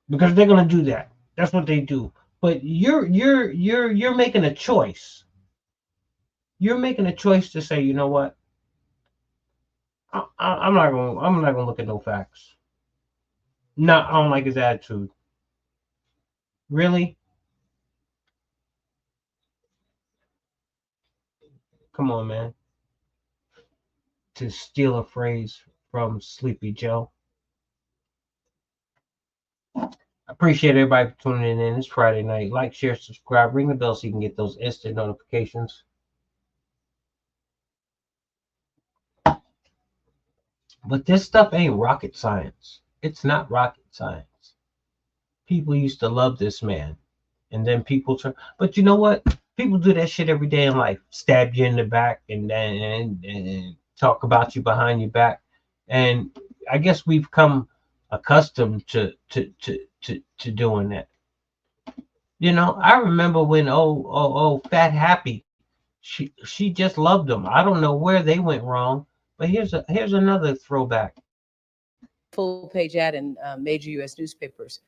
Because they're gonna do that. That's what they do. But you're making a choice. You're making a choice to say, you know what? I'm not gonna look at no facts. No, I don't like his attitude. Really? Come on, man. To steal a phrase from Sleepy Joe. I appreciate everybody for tuning in. It's Friday night. Like, share, subscribe, ring the bell so you can get those instant notifications. But this stuff ain't rocket science. It's not rocket science. People used to love this man. And then people turn. But you know what? People do that shit every day in life. Stab you in the back and talk about you behind your back. And I guess we've come accustomed to doing that. You know, I remember when Fat Happy, she just loved them. I don't know where they went wrong, but here's another throwback. Full page ad in major U.S. newspapers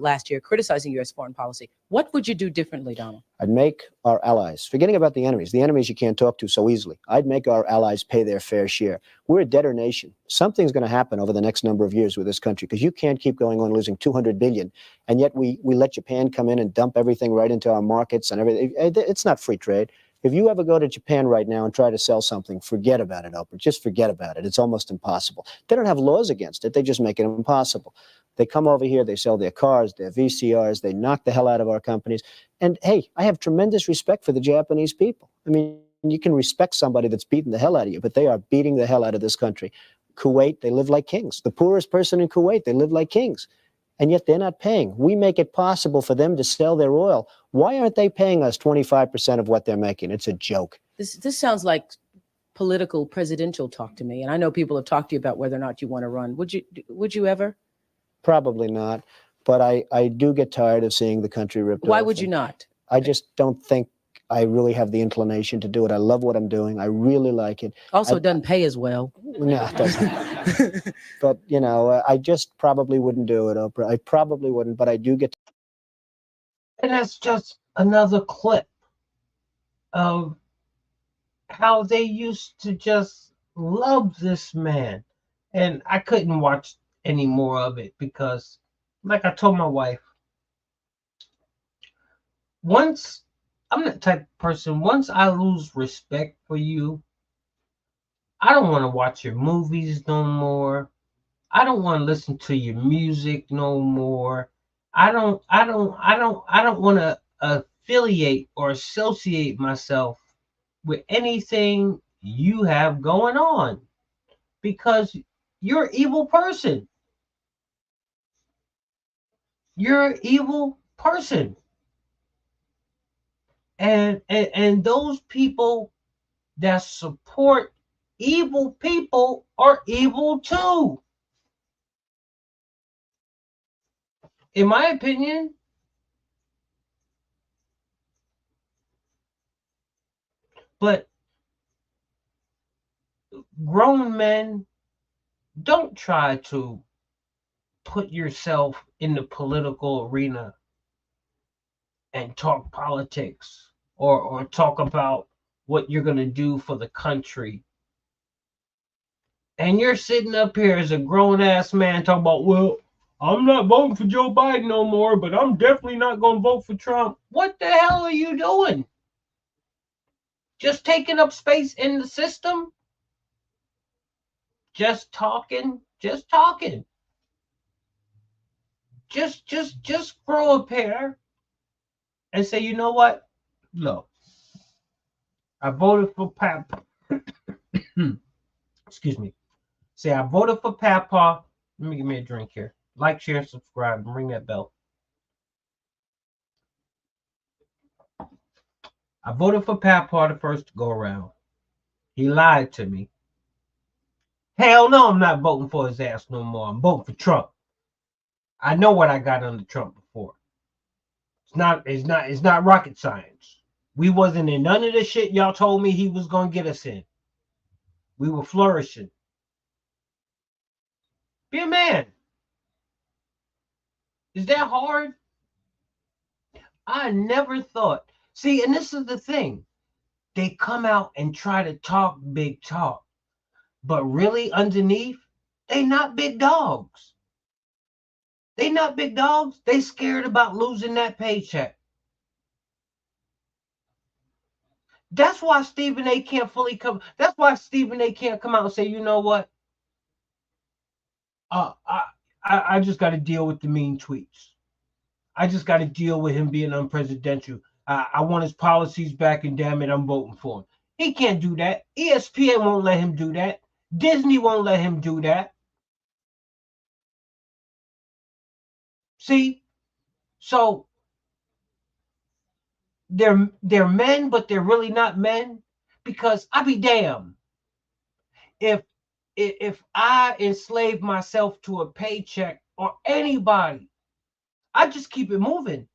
last year criticizing U.S. foreign policy. What would you do differently, Donald? I'd make our allies, forgetting about the enemies you can't talk to so easily, I'd make our allies pay their fair share. We're a debtor nation. Something's going to happen over the next number of years with this country, because you can't keep going on losing $200 billion, and yet we let Japan come in and dump everything right into our markets and everything. It's not free trade. If you ever go to Japan right now and try to sell something, forget about it, Oprah. Just forget about it. It's almost impossible. They don't have laws against it. They just make it impossible. They come over here, they sell their cars, their VCRs, they knock the hell out of our companies. And hey, I have tremendous respect for the Japanese people. I mean, you can respect somebody that's beating the hell out of you, but they are beating the hell out of this country. Kuwait, they live like kings. The poorest person in Kuwait, they live like kings. And yet they're not paying. We make it possible for them to sell their oil. Why aren't they paying us 25% of what they're making? It's a joke. This sounds like political presidential talk to me. And I know people have talked to you about whether or not you want to run. Would you ever? Probably not. But I do get tired of seeing the country ripped off. Why would you not? I just don't think I really have the inclination to do it. I love what I'm doing. I really like it. Also, it doesn't pay as well. No, it doesn't. But, you know, I just probably wouldn't do it, Oprah. I probably wouldn't, but I do get. And that's just another clip of how they used to just love this man. And I couldn't watch any more of it because, like I told my wife, once I'm the type of person, once I lose respect for you, I don't want to watch your movies no more. I don't want to listen to your music no more. I don't want to affiliate or associate myself with anything you have going on because you're an evil person. You're an evil person. And those people that support evil people are evil too. In my opinion, but grown men, don't try to put yourself in the political arena and talk politics or talk about what you're going to do for the country. And you're sitting up here as a grown-ass man talking about, well, I'm not voting for Joe Biden no more, but I'm definitely not going to vote for Trump. What the hell are you doing? Just taking up space in the system? Just talking? Just talking. Just grow a pair and say, you know what? Look, I voted for Pap. Excuse me. Say I voted for Papa. Let me give me a drink here. Like, share, subscribe, and ring that bell. I voted for Papa the first to go around. He lied to me. Hell no, I'm not voting for his ass no more. I'm voting for Trump. I know what I got under Trump before. It's not rocket science. We wasn't in none of the shit y'all told me he was gonna get us in. We were flourishing. Be a man. Is that hard? I never thought. See, and this is the thing. They come out and try to talk big talk. But really underneath, they not big dogs. They not big dogs. They scared about losing that paycheck. That's why Stephen A can't fully come. That's why Stephen A can't come out and say, you know what? I just got to deal with the mean tweets. I just got to deal with him being unpresidential. I want his policies back, and damn it, I'm voting for him. He can't do that. ESPN won't let him do that. Disney won't let him do that. See? So they're men, but they're really not men, because I be damned if I enslave myself to a paycheck or anybody. I just keep it moving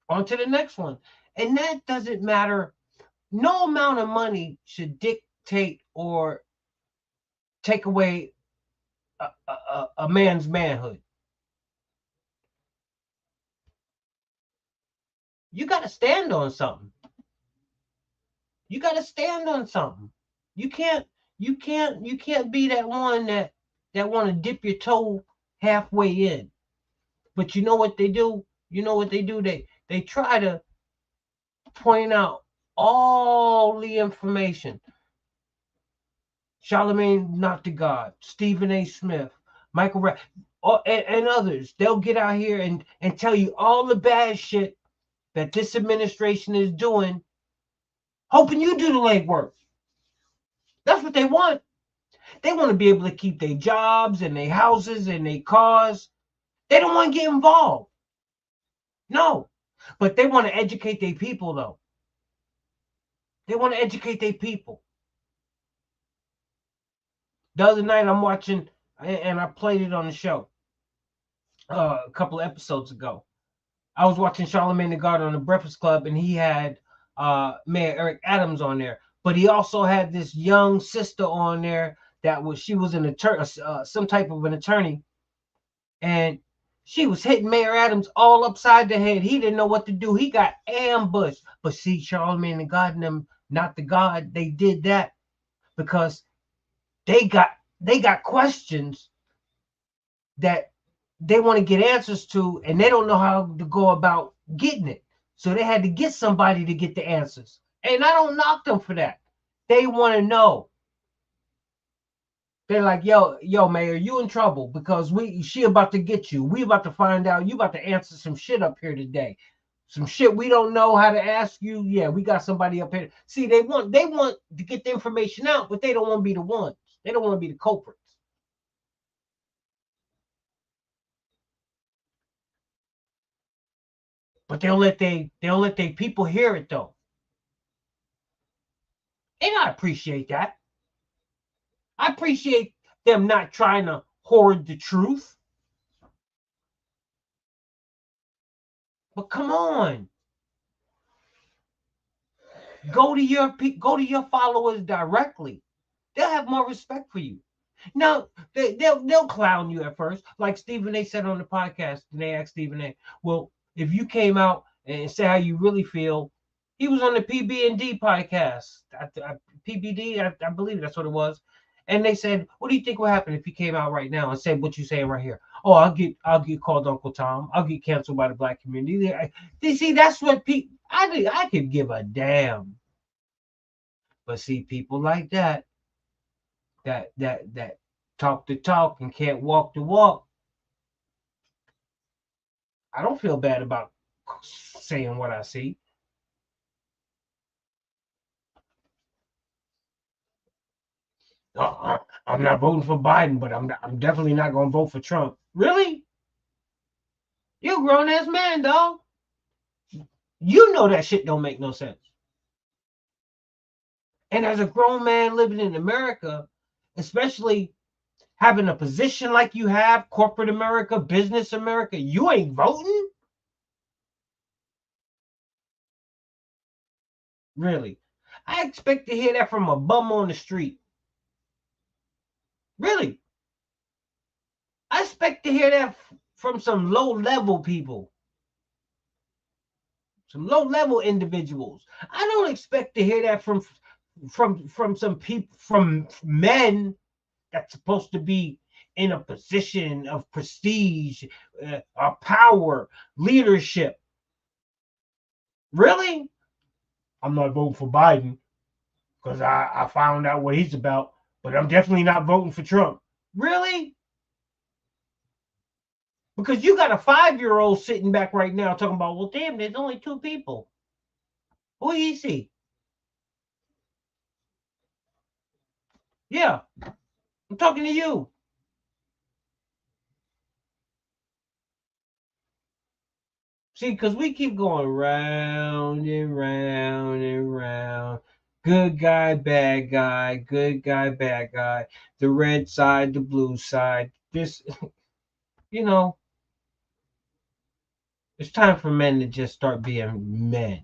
on to the next one. And that doesn't matter. No amount of money should dictate or take away a man's manhood. You got to stand on something. You got to stand on something. You can't be that one that want to dip your toe halfway in. But you know what they do? You know what they do? They try to point out all the information. Charlemagne not to God, Stephen A. Smith, Michael and others. They'll get out here and tell you all the bad shit that this administration is doing hoping you do the legwork. That's what they want. They want to be able to keep their jobs and their houses and their cars. They don't want to get involved. No. But they want to educate their people, though. They want to educate their people. The other night I'm watching, and I played it on the show a couple of episodes ago. I was watching Charlamagne the God on the Breakfast Club, and he had Mayor Eric Adams on there. But he also had this young sister on there she was an attorney, some type of an attorney, and she was hitting Mayor Adams all upside the head. He didn't know what to do. He got ambushed. But see, Charlamagne the God and them, not the God, they did that because they got questions that they want to get answers to, and they don't know how to go about getting it. So they had to get somebody to get the answers. And I don't knock them for that. They want to know. They're like, yo, Mayor, you in trouble because she about to get you. We about to find out. You about to answer some shit up here today. Some shit we don't know how to ask you. Yeah, we got somebody up here. See, they want to get the information out, but they don't want to be the ones. They don't want to be the culprits. But they'll let their people hear it though. And I appreciate that. I appreciate them not trying to hoard the truth. But come on. Go to your followers directly. They'll have more respect for you. Now, they'll clown you at first. Like Stephen A said on the podcast, and they asked Stephen A, well, if you came out and say how you really feel, he was on the PB&D podcast. PBD, I believe that's what it was. And they said, what do you think will happen if you came out right now and said what you're saying right here? Oh, I'll get called Uncle Tom. I'll get canceled by the black community. They see, that's what people, I could give a damn. But see, people like that talk the talk and can't walk the walk. I don't feel bad about saying what I see. I'm not voting for Biden, but I'm definitely not going to vote for Trump. Really? You're a grown-ass man, dog. You know that shit don't make no sense. And as a grown man living in America, especially having a position like you have, corporate America, business America, you ain't voting? Really? I expect to hear that from a bum on the street. Really? I expect to hear that from some low-level people. Some low-level individuals. I don't expect to hear that from some people, from men that's supposed to be in a position of prestige, power, leadership. Really? I'm not voting for Biden because I found out what he's about, but I'm definitely not voting for Trump. Really? Because you got a 5-year-old sitting back right now talking about, well, damn, there's only 2 people. Who is he? Yeah, I'm talking to you. See, because we keep going round and round and round. Good guy, bad guy, good guy, bad guy. The red side, the blue side. This, you know, it's time for men to just start being men.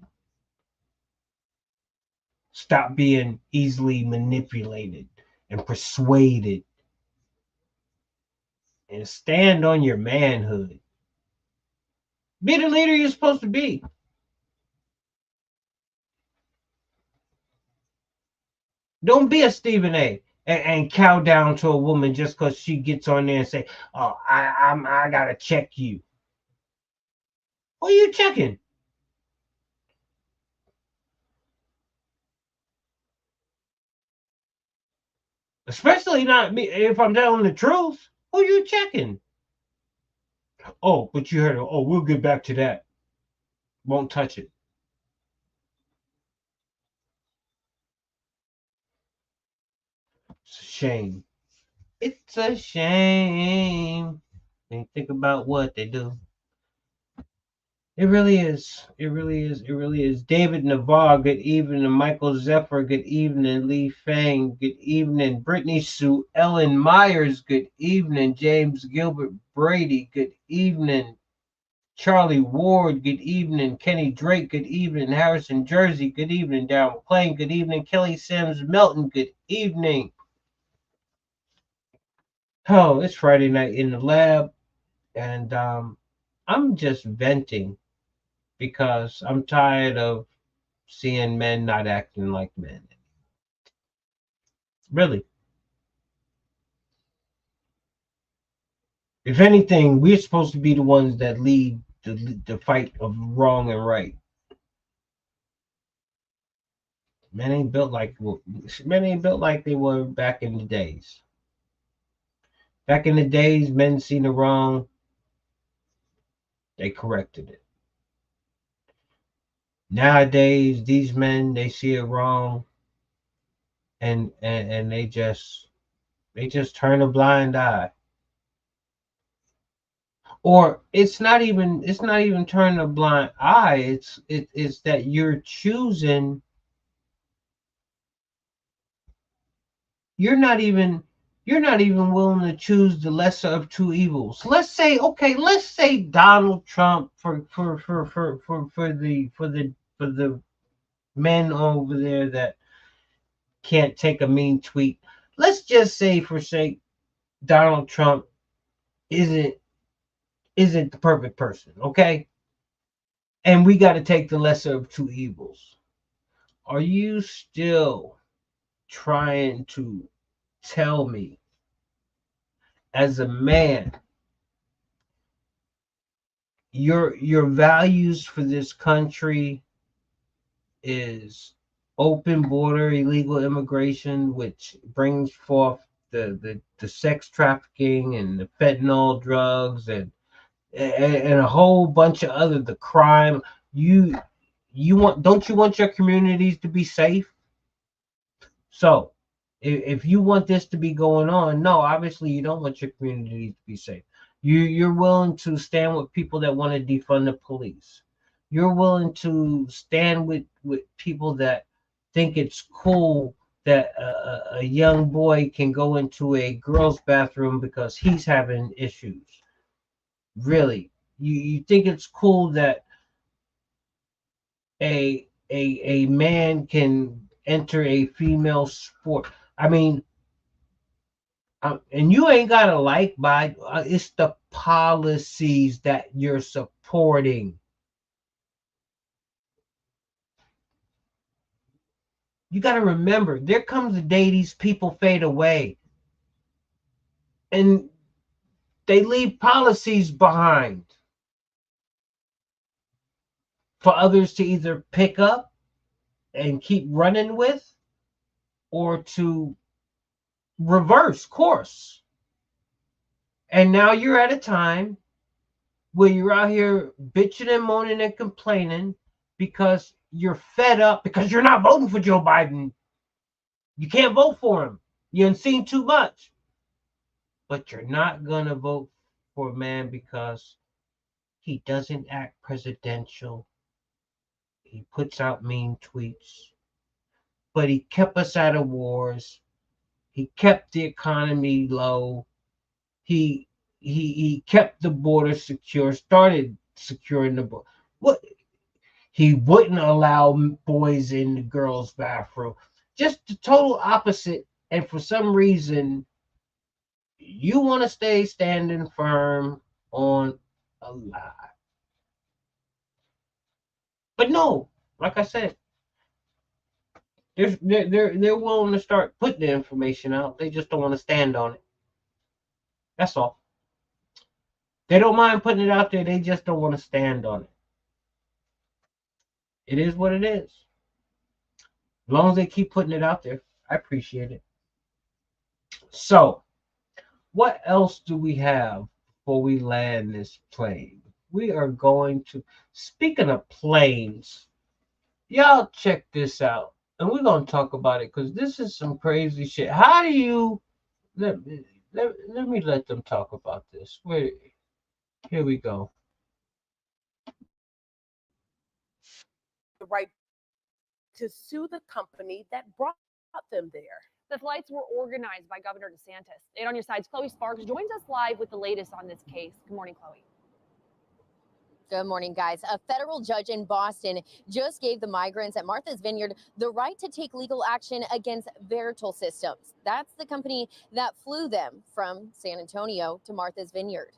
Stop being easily manipulated and persuaded. And stand on your manhood. Be the leader you're supposed to be. Don't be a Stephen A. and cow down to a woman just because she gets on there and say, "Oh, I gotta check you." Who are you checking? Especially not me. If I'm telling the truth, who are you checking? Oh, but you heard it. Oh, we'll get back to that. Won't touch it. shame. It's a shame. When you think about what they do. It really is. It really is. It really is. David Navarre, good evening. Michael Zephyr, good evening. Lee Fang, good evening. Brittany Sue Ellen Myers, good evening. James Gilbert Brady, good evening. Charlie Ward, good evening. Kenny Drake, good evening. Harrison Jersey, good evening. Darren McClain, good evening. Kelly Sims Melton, good evening. Oh, it's Friday night in the lab, and I'm just venting because I'm tired of seeing men not acting like men. Really. If anything, we're supposed to be the ones that lead the fight of wrong and right. Men ain't built like they were back in the days. Back in the days, men seen the wrong, they corrected it. Nowadays, these men, they see it wrong, and they just turn a blind eye. Or it's not even turning a blind eye. It's that you're choosing. You're not even willing to choose the lesser of two evils. Let's say Donald Trump for the men over there that can't take a mean tweet. Let's just say, for sake, Donald Trump isn't the perfect person, okay? And we got to take the lesser of two evils. Are you still trying to tell me, as a man, your values for this country is open border illegal immigration, which brings forth the sex trafficking and the fentanyl drugs and a whole bunch of the crime? Don't you want your communities to be safe? So if you want this to be going on, no, obviously you don't want your communities to be safe. You're willing to stand with people that want to defund the police. You're willing to stand with people that think it's cool that a young boy can go into a girl's bathroom because he's having issues. Really, you think it's cool that a man can enter a female sport? I mean, and you ain't gotta by it's the policies that you're supporting. You got to remember, there comes a day these people fade away and they leave policies behind for others to either pick up and keep running with, or to reverse course. And now you're at a time where you're out here bitching and moaning and complaining because you're fed up, because you're not voting for Joe Biden. You can't vote for him. You've seen too much. But you're not going to vote for a man because he doesn't act presidential. He puts out mean tweets. But he kept us out of wars. He kept the economy low. He kept the border secure, started securing the border. What? He wouldn't allow boys in the girls' bathroom. Just the total opposite. And for some reason, you want to stay standing firm on a lie. But no, like I said, they're willing to start putting the information out. They just don't want to stand on it. That's all. They don't mind putting it out there. They just don't want to stand on it. It is what it is. As long as they keep putting it out there, I appreciate it. So, what else do we have before we land this plane? We are going to, speaking of planes, y'all check this out. And we're going to talk about it because this is some crazy shit. How do you let me let them talk about this. Wait, here we go. The right to sue the company that brought them there. The flights were organized by Governor DeSantis. 8 on your side's Chloe Sparks joins us live with the latest on this case. Good morning, Chloe. Good morning, guys. A federal judge in Boston just gave the migrants at Martha's Vineyard the right to take legal action against Veritol Systems. That's the company that flew them from San Antonio to Martha's Vineyard.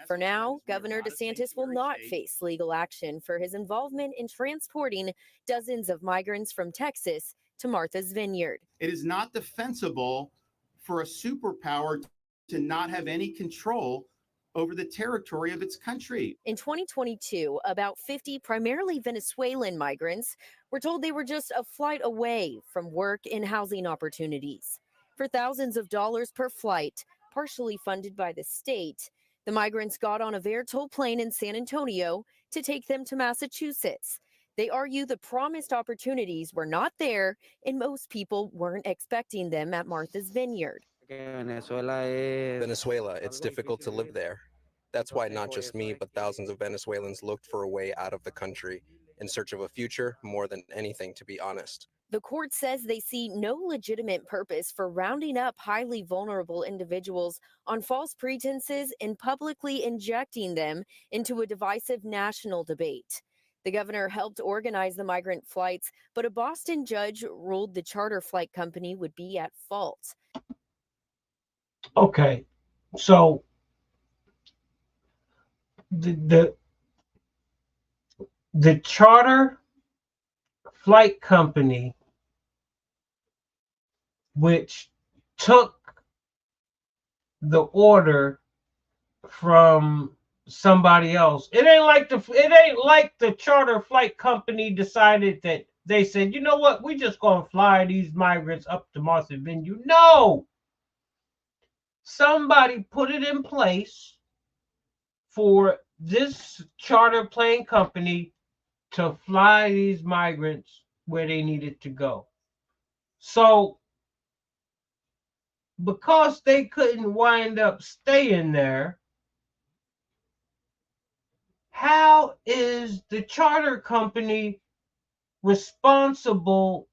For now, Governor DeSantis will not face legal action for his involvement in transporting dozens of migrants from Texas to Martha's Vineyard. It is not defensible for a superpower to not have any control over the territory of its country. In 2022, about 50 primarily Venezuelan migrants were told they were just a flight away from work and housing opportunities. For thousands of dollars per flight, partially funded by the state, the migrants got on a Veritol plane in San Antonio to take them to Massachusetts. They argue the promised opportunities were not there, and most people weren't expecting them at Martha's Vineyard. Venezuela, it's difficult to live there. That's why not just me, but thousands of Venezuelans looked for a way out of the country in search of a future more than anything, to be honest. The court says they see no legitimate purpose for rounding up highly vulnerable individuals on false pretenses and publicly injecting them into a divisive national debate. The governor helped organize the migrant flights, but a Boston judge ruled the charter flight company would be at fault. Okay, so the charter flight company, which took the order from somebody else. It ain't like the charter flight company decided that they said, you know what, we just gonna fly these migrants up to Martha's Vineyard. No, somebody put it in place for this charter plane company to fly these migrants where they needed to go. So because they couldn't wind up staying there, how is the charter company responsible?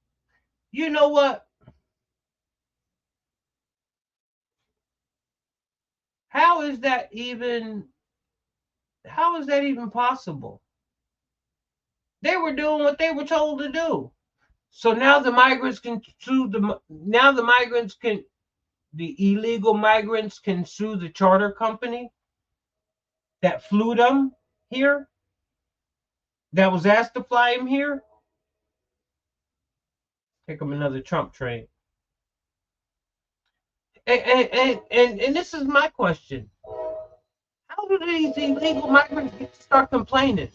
You know what? How is that even possible? They were doing what they were told to do. So now the migrants can sue the illegal migrants can sue the charter company that flew them here, that was asked to fly them here. Take them another Trump train. And this is my question. How do these illegal migrants get to start complaining?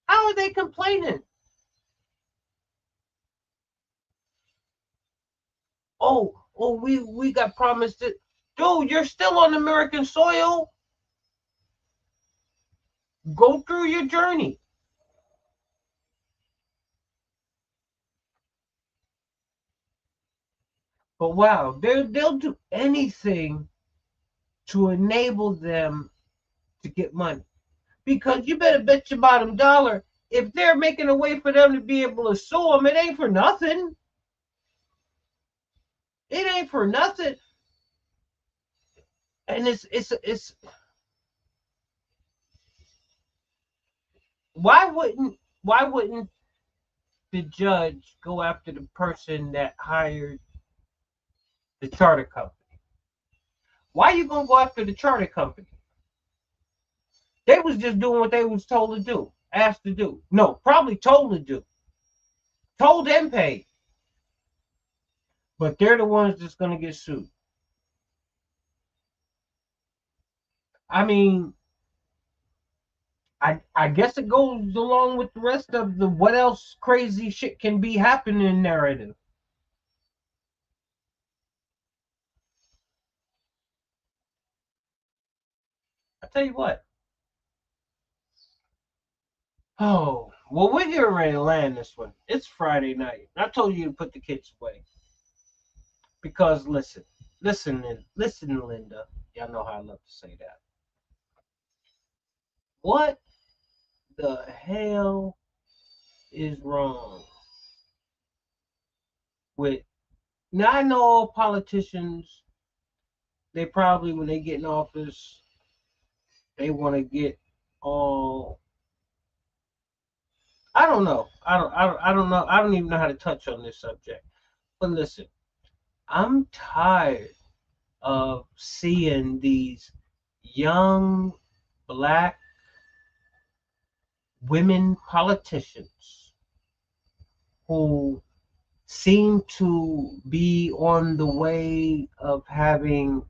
How are they complaining? Oh, we got promised it. Dude, you're still on American soil. Go through your journey. But wow, they'll do anything to enable them to get money. Because you better bet your bottom dollar, if they're making a way for them to be able to sue them, it ain't for nothing. It ain't for nothing. And it's why wouldn't the judge go after the person that hired the charter company? Why are you gonna go after the charter company? They was just doing what they was told to do, asked to do. No, probably told to do. Told and paid. But they're the ones that's gonna get sued. I mean, I guess it goes along with the rest of the what else crazy shit can be happening narrative. I tell you what. Oh, well, we're here ready to land this one. It's Friday night. I told you to put the kids away. Because listen, Linda. Y'all know how I love to say that. What the hell is wrong with? Now I know all politicians. They probably, when they get in office, they want to get all. I don't know. I don't know. I don't even know how to touch on this subject. But listen, I'm tired of seeing these young black women politicians who seem to be on the way of having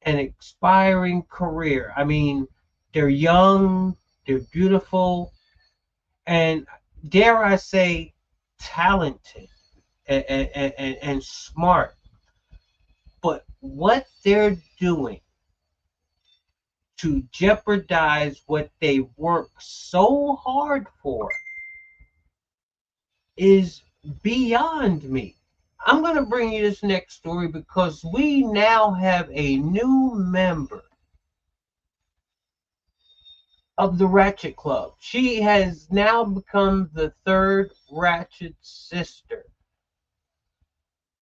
an expiring career. I mean, they're young, they're beautiful, and dare I say, talented and smart. But what they're doing to jeopardize what they work so hard for is beyond me. I'm going to bring you this next story because we now have a new member of the Ratchet Club. She has now become the third Ratchet sister.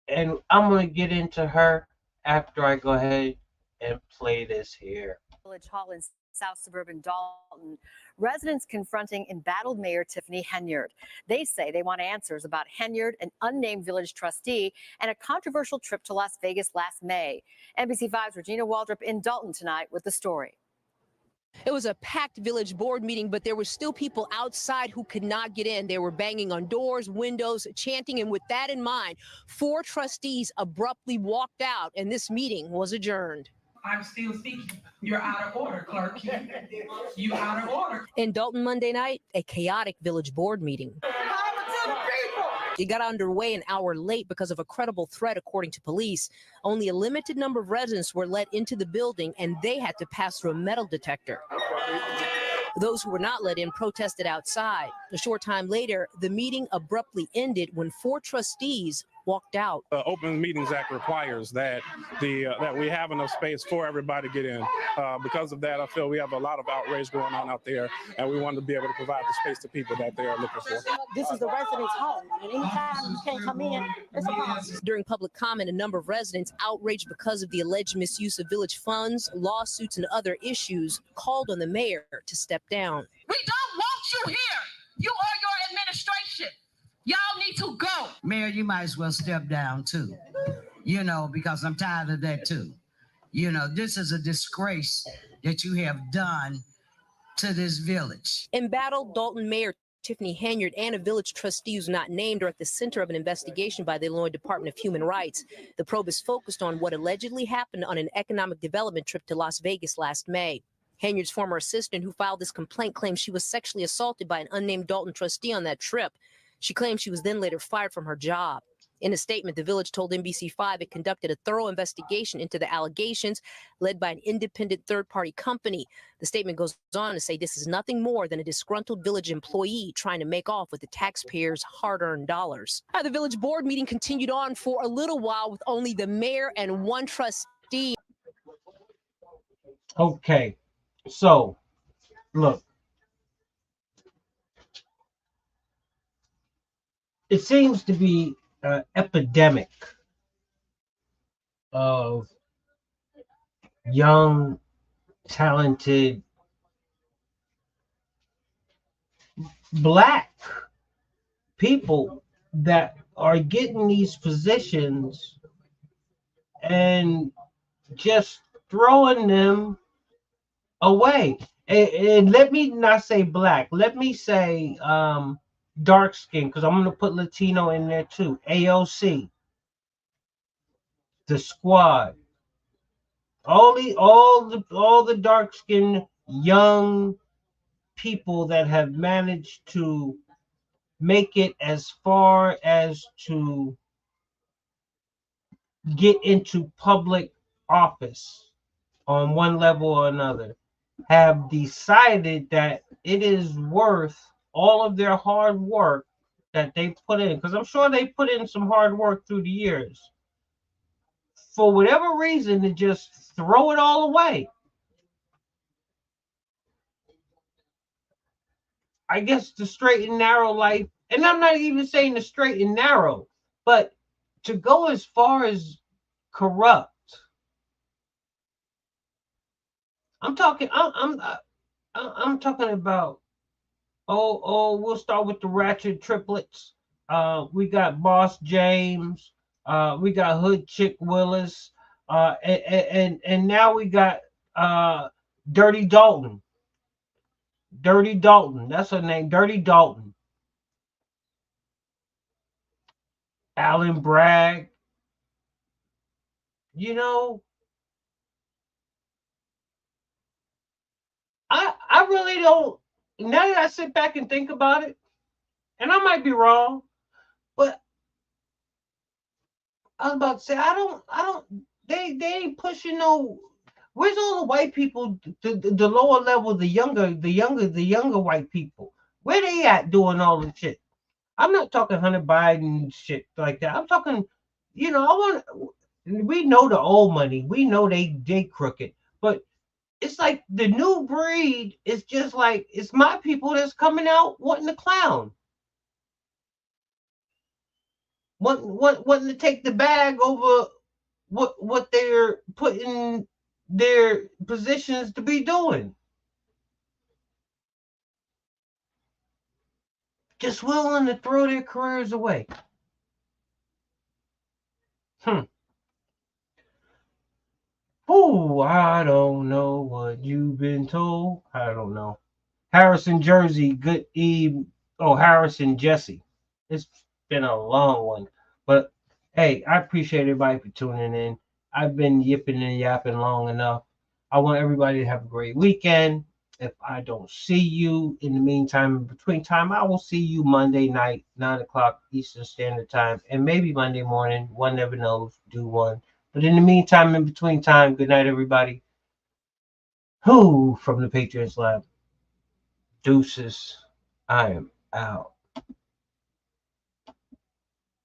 And I'm going to get into her after I go ahead and play this here. Village Hall in South Suburban Dalton, residents confronting embattled Mayor Tiffany Henyard. They say they want answers about Henyard, an unnamed village trustee, and a controversial trip to Las Vegas last May. NBC5's Regina Waldrop in Dalton tonight with the story. It was a packed village board meeting, but there were still people outside who could not get in. They were banging on doors, windows, chanting, and with that in mind, 4 trustees abruptly walked out, and this meeting was adjourned. I'm still speaking. You're out of order, clerk. You out of order. In Dalton Monday night, a chaotic village board meeting. It got underway an hour late because of a credible threat, according to police. Only a limited number of residents were let into the building, and they had to pass through a metal detector. Those who were not let in protested outside. A short time later, the meeting abruptly ended when 4 trustees walked out. The Open Meetings Act requires that that we have enough space for everybody to get in. Because of that, I feel we have a lot of outrage going on out there, and we want to be able to provide the space to people that they are looking for. This is the resident's home, and anytime you can't come in, it's a problem. During public comment, a number of residents outraged because of the alleged misuse of village funds, lawsuits, and other issues called on the mayor to step down. We don't want you here. You or your administration. Y'all need to go. Mayor, you might as well step down too, because I'm tired of that too. This is a disgrace that you have done to this village. Embattled Dalton Mayor Tiffany Henyard and a village trustee who's not named are at the center of an investigation by the Illinois Department of Human Rights. The probe is focused on what allegedly happened on an economic development trip to Las Vegas last May. Henyard's former assistant who filed this complaint claims she was sexually assaulted by an unnamed Dalton trustee on that trip. She claims she was then later fired from her job. In a statement, the village told NBC5 it conducted a thorough investigation into the allegations led by an independent third-party company. The statement goes on to say this is nothing more than a disgruntled village employee trying to make off with the taxpayers' hard-earned dollars. The village board meeting continued on for a little while with only the mayor and 1 trustee. Okay, so look. It seems to be an epidemic of young, talented, black people that are getting these positions and just throwing them away. And let me not say black. Let me say dark skin, because I'm going to put Latino in there too. AOC, the squad, all the dark skinned young people that have managed to make it as far as to get into public office on one level or another have decided that it is worth all of their hard work that they put in, because I'm sure they put in some hard work through the years, for whatever reason, to just throw it all away. I guess the straight and narrow life, and I'm not even saying the straight and narrow, but to go as far as corrupt. I'm talking about, we'll start with the Ratchet triplets. We got Boss James, we got Hood Chick Willis, and now we got Dirty Dalton. Dirty Dalton, that's her name, Dirty Dalton. Alan Bragg. You know, I really don't, now that I sit back and think about it, and I might be wrong, but I was about to say, they ain't pushing no, where's all the white people, the lower level, the younger white people? Where they at doing all the shit? I'm not talking Hunter Biden shit like that. I'm talking, you know, we know the old money. We know they crooked, but it's like the new breed is just like, it's my people that's coming out wanting to clown. Wanting to take the bag over what they're putting their positions to be doing. Just willing to throw their careers away. Oh, I don't know what you've been told. I don't know. Harrison Jersey, good eve. Oh, Harrison Jesse. It's been a long one. But hey, I appreciate everybody for tuning in. I've been yipping and yapping long enough. I want everybody to have a great weekend. If I don't see you in the meantime, in between time, I will see you Monday night, 9 o'clock Eastern Standard Time, and maybe Monday morning. One never knows. Do one. But in the meantime, in between time, good night, everybody. Who from the Patriots Lab? Deuces. I am out.